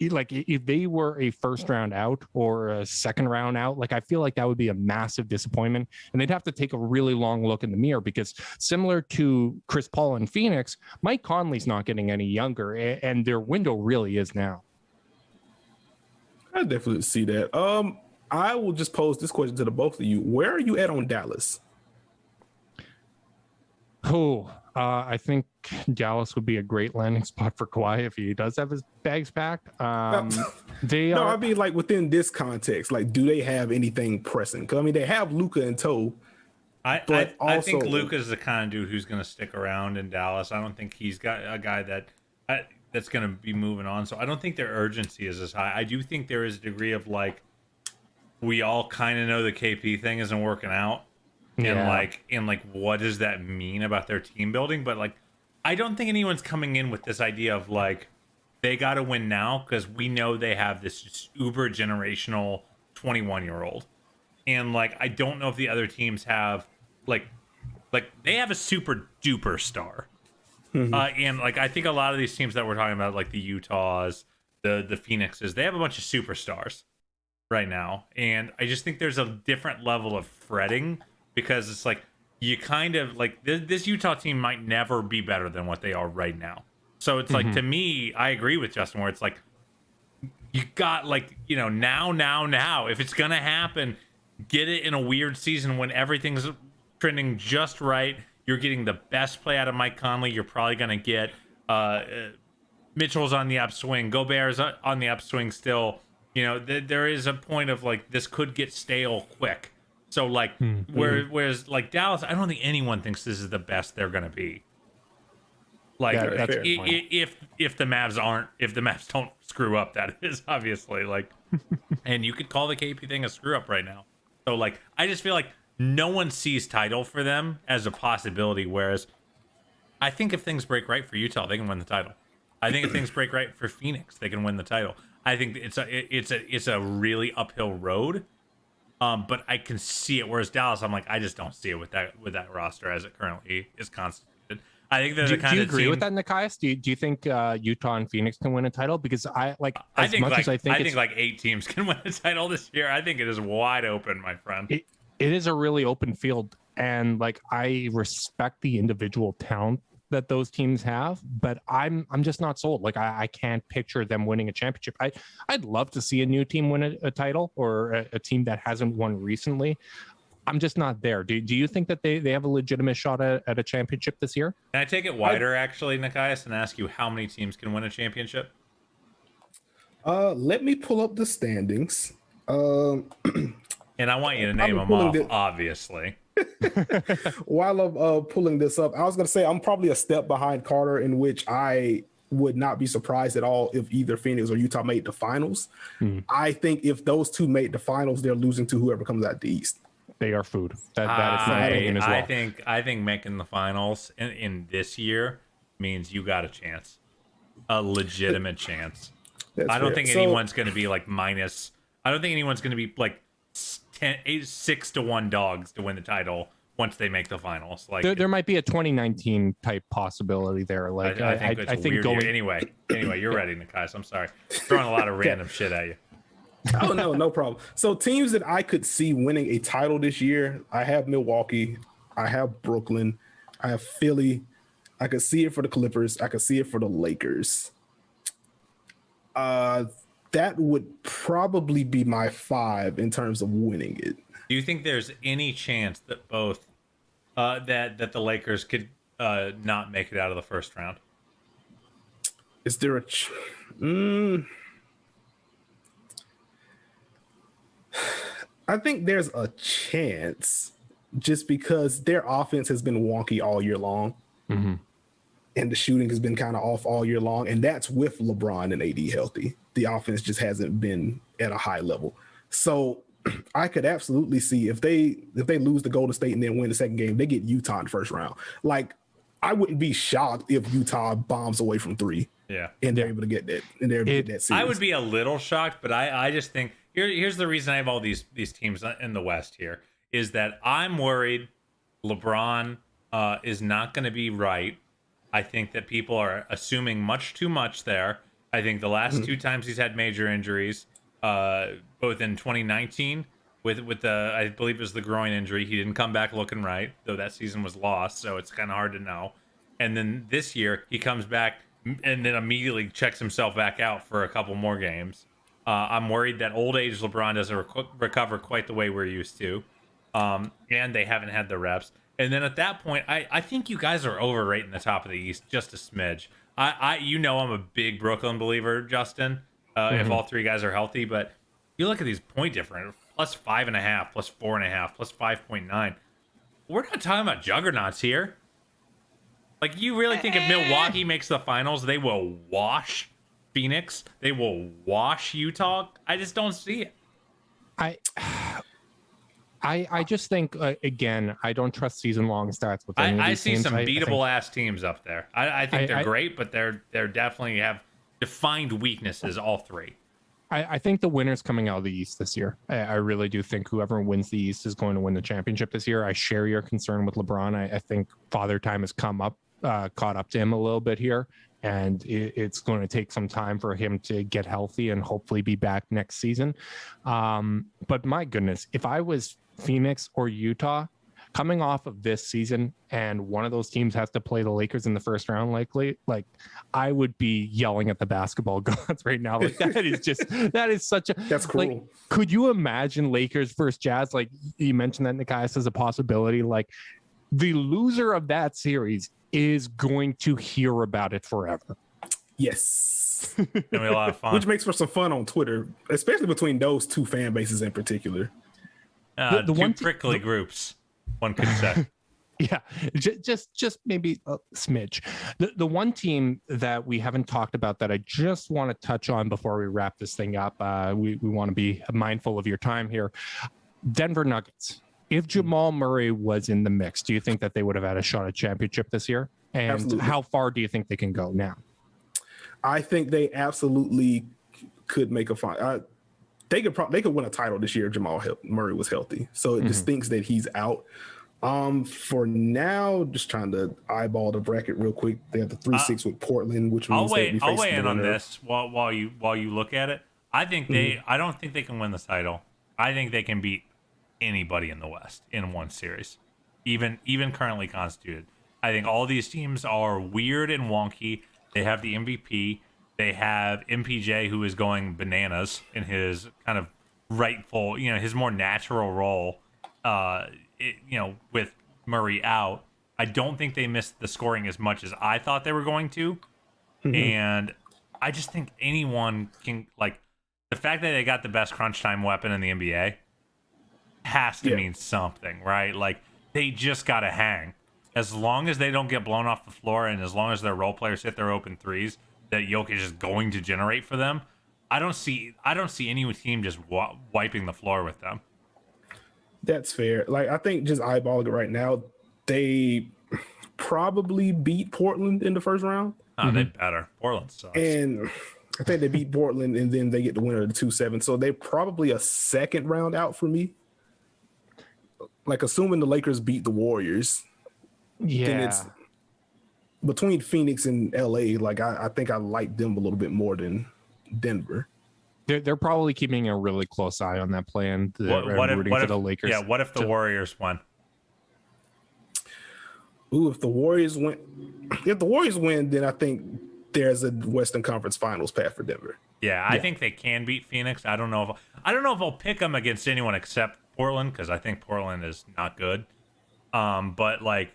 like if they were a first round out or a second round out, like I feel like that would be a massive disappointment, and they'd have to take a really long look in the mirror, because similar to Chris Paul in Phoenix, Mike Conley's not getting any younger, and their window really is now. I definitely see that. I will just pose this question to the both of you. Where are you at on Dallas? I think Dallas would be a great landing spot for Kawhi if he does have his bags packed. I mean, like within this context, like, do they have anything pressing? Because I mean, they have Luka in tow. I think Luka's the kind of dude who's going to stick around in Dallas. I don't think he's got a guy that's going to be moving on. So I don't think their urgency is as high. I do think there is a degree of like, we all kind of know the KP thing isn't working out. And what does that mean about their team building? But like, I don't think anyone's coming in with this idea of like, they got to win now because we know they have this uber generational 21-year-old. And like, I don't know if the other teams have like they have a super duper star. Mm-hmm. And like, I think a lot of these teams that we're talking about, like the Utahs, the Phoenixes, they have a bunch of superstars right now. And I just think there's a different level of fretting, because it's like, you kind of like this Utah team might never be better than what they are right now. So it's like, to me, I agree with Justin, where it's like, you got like, now, if it's going to happen, get it in a weird season when everything's trending just right. You're getting the best play out of Mike Conley. You're probably going to get Mitchell's on the upswing. Gobert's on the upswing still. There is a point of like, this could get stale quick. So like, whereas like Dallas, I don't think anyone thinks this is the best they're going to be. Like, if the Mavs don't screw up, that is obviously like, and you could call the KP thing a screw up right now. So like, I just feel like no one sees title for them as a possibility. Whereas I think if things break right for Utah, they can win the title. I think if things break right for Phoenix, they can win the title. I think it's a really uphill road. But I can see it. Whereas Dallas, I'm like, I just don't see it with that roster as it currently is constituted. I think they're the kind of team. Do you agree with that, Nekias? Do you think Utah and Phoenix can win a title? Because I think like 8 teams can win a title this year. I think it is wide open, my friend. It is a really open field, and like, I respect the individual talent that those teams have, but I'm just not sold. Like, I can't picture them winning a championship. I'd love to see a new team win a title, or a team that hasn't won recently. I'm just not there. Do you think that they have a legitimate shot at a championship this year? Can I take it wider, actually, Nekias, and ask you how many teams can win a championship? Let me pull up the standings. And I want you to name them off, obviously. While I'm pulling this up, I was going to say I'm probably a step behind Carter, in which I would not be surprised at all if either Phoenix or Utah made the finals. I think if those two made the finals, they're losing to whoever comes out the East. They are food. That is my opinion as well. I think making the finals in this year means you got a chance, a legitimate chance. I don't think anyone's going to be like minus. I don't think anyone's going to be like 6-1 dogs to win the title once they make the finals. Like, there might be a 2019 type possibility there. Like, I think going anyway. You're ready, Nekias. I'm sorry, throwing a lot of random shit at you. Oh, no problem. So teams that I could see winning a title this year, I have Milwaukee, I have Brooklyn, I have Philly. I could see it for the Clippers. I could see it for the Lakers. That would probably be my 5 in terms of winning it. Do you think there's any chance that both that the Lakers could not make it out of the first round? Is there I think there's a chance just because their offense has been wonky all year long. And the shooting has been kind of off all year long. And that's with LeBron and AD healthy. The offense just hasn't been at a high level. So I could absolutely see if they lose to Golden State and then win the second game, they get Utah in the first round. Like, I wouldn't be shocked if Utah bombs away from 3. Yeah. And they're able to get that. And they're able to get that series. I would be a little shocked, but I just think here's the reason I have all these teams in the West here is that I'm worried LeBron is not going to be right. I think that people are assuming much too much there. I think the last 2 times he's had major injuries, both in 2019 with the, I believe it was the groin injury. He didn't come back looking right, though that season was lost, so it's kind of hard to know. And then this year he comes back and then immediately checks himself back out for a couple more games. I'm worried that old age LeBron doesn't recover quite the way we're used to. And they haven't had the reps. And then at that point, I think you guys are overrating the top of the East just a smidge. I'm a big Brooklyn believer, Justin, if all 3 guys are healthy. But you look at these point difference, plus 5.5, plus 4.5, plus 5.9. We're not talking about juggernauts here. Like, you really think if Milwaukee makes the finals, they will wash Phoenix? They will wash Utah? I just don't see it. I just think, again, I don't trust season-long stats with any of these teams. I see some beatable-ass teams up there. I think they're great, but they're definitely have defined weaknesses, all 3. I think the winner's coming out of the East this year. I really do think whoever wins the East is going to win the championship this year. I share your concern with LeBron. I think Father Time has caught up to him a little bit here, and it's going to take some time for him to get healthy and hopefully be back next season. But my goodness, if I was Phoenix or Utah coming off of this season and one of those teams has to play the Lakers in the first round, likely, like, I would be yelling at the basketball gods right now. Like, that is such a, that's cool. Like, could you imagine Lakers versus Jazz? Like, you mentioned that, Nekias, as a possibility. Like, the loser of that series is going to hear about it forever. Yes. It's gonna be a lot of fun. Which makes for some fun on Twitter, especially between those 2 fan bases in particular. The 2 prickly groups, one could say. Yeah, just maybe a smidge. The one team that we haven't talked about that I just want to touch on before we wrap this thing up, we want to be mindful of your time here. Denver Nuggets. If Jamal Murray was in the mix, do you think that they would have had a shot at championship this year? And absolutely. How far do you think they can go now? I think they absolutely could make a fine. They could win a title this year if Jamal Murray was healthy. So it just thinks that he's out. For now, just trying to eyeball the bracket real quick. They have the 3-6 with Portland, which means I'll weigh in on this while you look at it. I think I don't think they can win the title. I think they can beat anybody in the West in one series, even currently constituted. I think all these teams are weird and wonky. They have the MVP. They have MPJ, who is going bananas in his kind of rightful, his more natural role, with Murray out. I don't think they missed the scoring as much as I thought they were going to. And I just think anyone can, like, the fact that they got the best crunch time weapon in the NBA has to mean something, right? Like, they just got to hang. As long as they don't get blown off the floor and as long as their role players hit their open threes that Jokic is going to generate for them, I don't see any team just wiping the floor with them. That's fair. Like, I think just eyeballing it right now, they probably beat Portland in the first round. Oh, they better. Portland sucks. And I think they beat Portland, and then they get the winner of the 2-7. So they're probably a second round out for me. Like, assuming the Lakers beat the Warriors. Yeah. Then it's between Phoenix and LA. Like, I think I like them a little bit more than Denver. They're probably keeping a really close eye on that plan. What if the Lakers? Yeah, what if the Warriors won? Ooh, if the Warriors win, then I think there's a Western Conference Finals path for Denver. Yeah, I think they can beat Phoenix. I don't know if I'll pick them against anyone except Portland, because I think Portland is not good. But I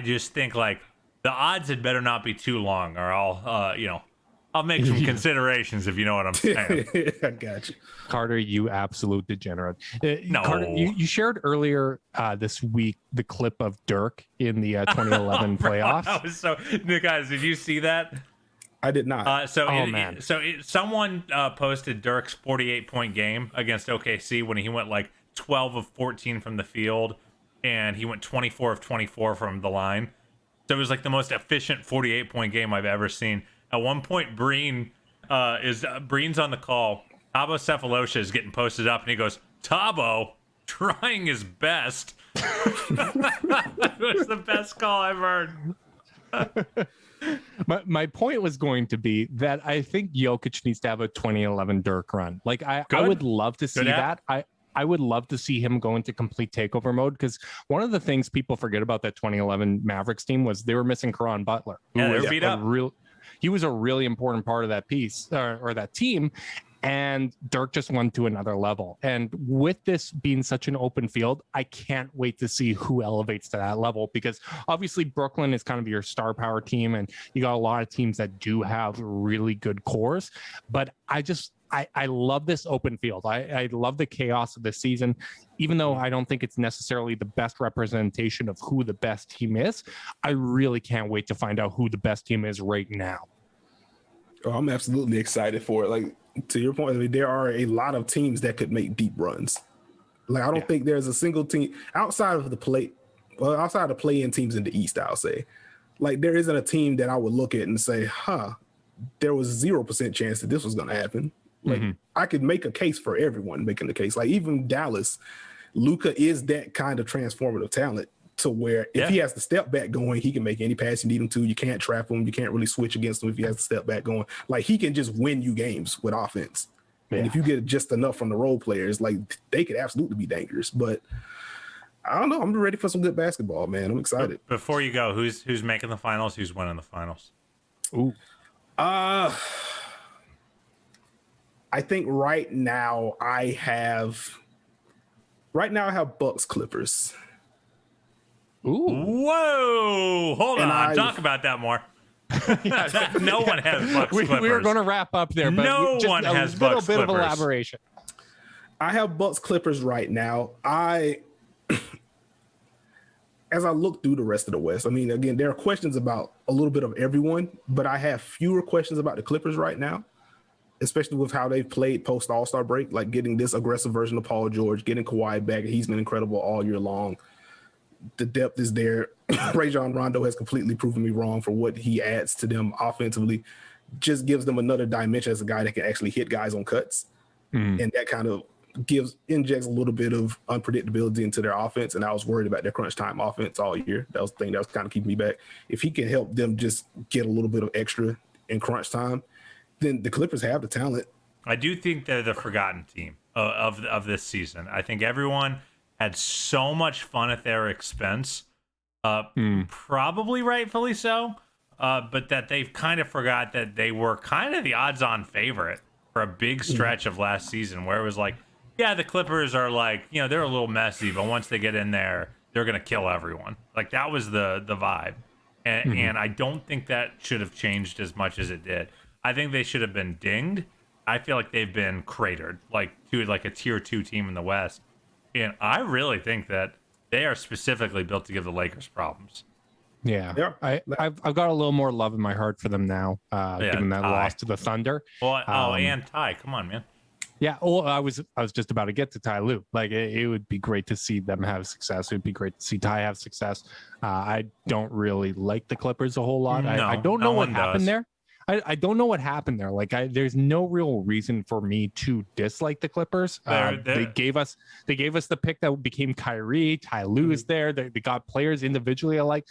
just think, like, the odds had better not be too long, or I'll I'll make some considerations if you know what I'm saying. I got you. Carter, you absolute degenerate. No. Carter, you shared earlier this week the clip of Dirk in the 2011 playoffs. That was so, guys, did you see that? I did not. Someone posted Dirk's 48-point game against OKC when he went like 12 of 14 from the field, and he went 24 of 24 from the line. So it was like the most efficient 48-point game I've ever seen. At one point, Breen's on the call. Thabo Cephalosha is getting posted up, and he goes, "Thabo, trying his best." It was the best call I've heard. My point was going to be that I think Jokic needs to have a 2011 Dirk run. Like I would love to see that. I would love to see him go into complete takeover mode, because one of the things people forget about that 2011 Mavericks team was they were missing Caron Butler. Yeah, they were beat up. He was a really important part of that piece or that team. And Dirk just went to another level. And with this being such an open field, I can't wait to see who elevates to that level, because obviously Brooklyn is kind of your star power team, and you got a lot of teams that do have really good cores. But I love this open field. I love the chaos of this season, even though I don't think it's necessarily the best representation of who the best team is. I really can't wait to find out who the best team is right now. Oh, I'm absolutely excited for it. Like, to your point, I mean, there are a lot of teams that could make deep runs. Like, I don't think there's a single team outside of the play-in teams in the East, I'll say. Like, there isn't a team that I would look at and say, there was 0% chance that this was going to happen. Like, I could make a case for everyone making the case. Like, even Dallas, Luka is that kind of transformative talent to where if he has the step back going, he can make any pass you need him to. You can't trap him. You can't really switch against him if he has the step back going. Like, he can just win you games with offense. Yeah. And if you get just enough from the role players, like, they could absolutely be dangerous. But I don't know. I'm ready for some good basketball, man. I'm excited. Before you go, who's making the finals? Who's winning the finals? Ooh. I think right now I have Bucks Clippers. Ooh. Whoa! Hold on. Talk about that more. No one has Bucks Clippers. We were going to wrap up there, but no one has Bucks Clippers. A little bit of elaboration. I have Bucks Clippers right now. As I look through the rest of the West, I mean, again, there are questions about a little bit of everyone, but I have fewer questions about the Clippers right now, especially with how they've played post All-Star break, like getting this aggressive version of Paul George, getting Kawhi back. He's been incredible all year long. The depth is there. Rajon Rondo has completely proven me wrong for what he adds to them offensively. Just gives them another dimension as a guy that can actually hit guys on cuts. And that kind of injects a little bit of unpredictability into their offense. And I was worried about their crunch time offense all year. That was the thing that was kind of keeping me back. If he can help them just get a little bit of extra in crunch time, then the Clippers have the talent. I do think they're the forgotten team of this season. I think everyone had so much fun at their expense, probably rightfully so, but that they've kind of forgot that they were kind of the odds-on favorite for a big stretch of last season, where it was like, yeah, the Clippers are like, you know, they're a little messy, but once they get in there, they're going to kill everyone. Like, that was the vibe. And I don't think that should have changed as much as it did. I think they should have been dinged. I feel like they've been cratered, like, to like a tier 2 team in the West. And I really think that they are specifically built to give the Lakers problems. Yeah. I've got a little more love in my heart for them now, given that loss to the Thunder. Well, and Ty, come on, man. Yeah, well, I was just about to get to Ty Lue. Like, it would be great to see them have success. It would be great to see Ty have success. I don't really like the Clippers a whole lot. I don't know what happened there. I don't know what happened there. Like, there's no real reason for me to dislike the Clippers. They gave us the pick that became Kyrie. Ty Lue is there. They got players individually. I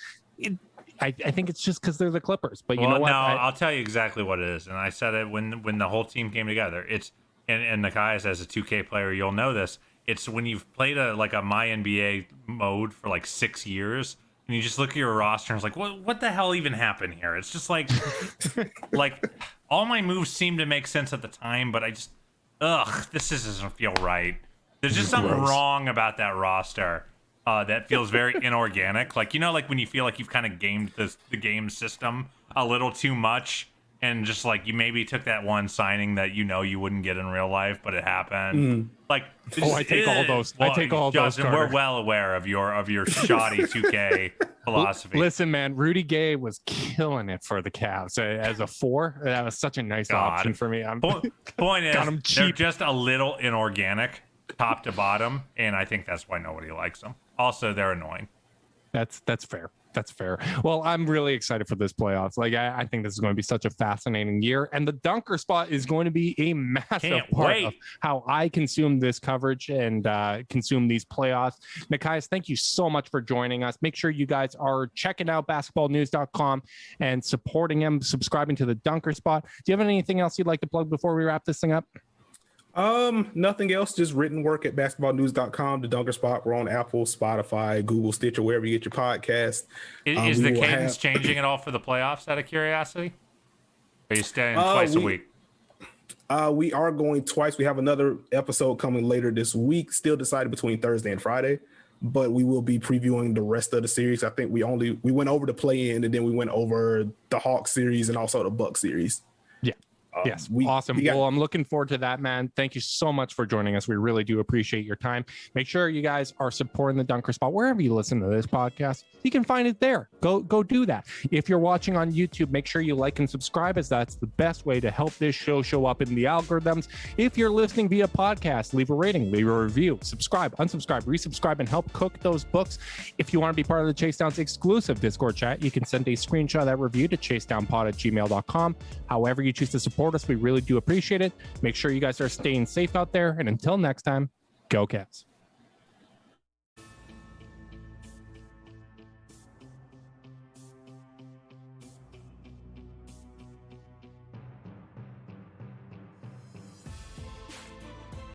think it's just because they're the Clippers. But you know what? No, I'll tell you exactly what it is. And I said it when the whole team came together. It's and Nekias, as a 2K player, you'll know this. It's when you've played a My NBA mode for like 6 years, and you just look at your roster and it's like, what the hell even happened here? It's just like, like, all my moves seem to make sense at the time, but this doesn't feel right. There's just something wrong about that roster that feels very inorganic. Like, you know, like when you feel like you've kind of gamed the game system a little too much, and just like you maybe took that one signing that you wouldn't get in real life, but it happened. Like, I take all those. I take all Justin, those. We're well aware of your shoddy 2K philosophy. Listen, man, Rudy Gay was killing it for the Cavs as a 4. That was such a nice option for me. Point is, got 'em they're cheap. just a little inorganic, top to bottom, and I think that's why nobody likes them. Also, they're annoying. That's fair. That's fair. Well, I'm really excited for this playoffs. Like, I think this is going to be such a fascinating year, and the dunker spot is going to be a massive part of how I consume this coverage and consume these playoffs. Nekias, thank you so much for joining us. Make sure you guys are checking out basketballnews.com and supporting him, subscribing to the dunker spot. Do you have anything else you'd like to plug before we wrap this thing up? Nothing else, just written work at basketballnews.com, the Dunker Spot. We're on Apple, Spotify, Google, Stitcher, wherever you get your podcast. Is the cadence changing at all for the playoffs, out of curiosity? Are you staying twice a week? We are going twice. We have another episode coming later this week, still decided between Thursday and Friday, but we will be previewing the rest of the series. I think we went over the play-in, and then we went over the Hawks series and also the Bucks series. Yeah. Yes. Awesome. Well, I'm looking forward to that, man. Thank you so much for joining us. We really do appreciate your time. Make sure you guys are supporting the Dunker Spot wherever you listen to this podcast. You can find it there. Go do that. If you're watching on YouTube, make sure you like and subscribe, as that's the best way to help this show up in the algorithms. If you're listening via podcast, leave a rating, leave a review, subscribe, unsubscribe, resubscribe, and help cook those books. If you want to be part of the Chase Down's exclusive Discord chat, you can send a screenshot of that review to chasedownpod@gmail.com. However you choose to support us, we really do appreciate it. Make sure you guys are staying safe out there. And until next time, go Cavs.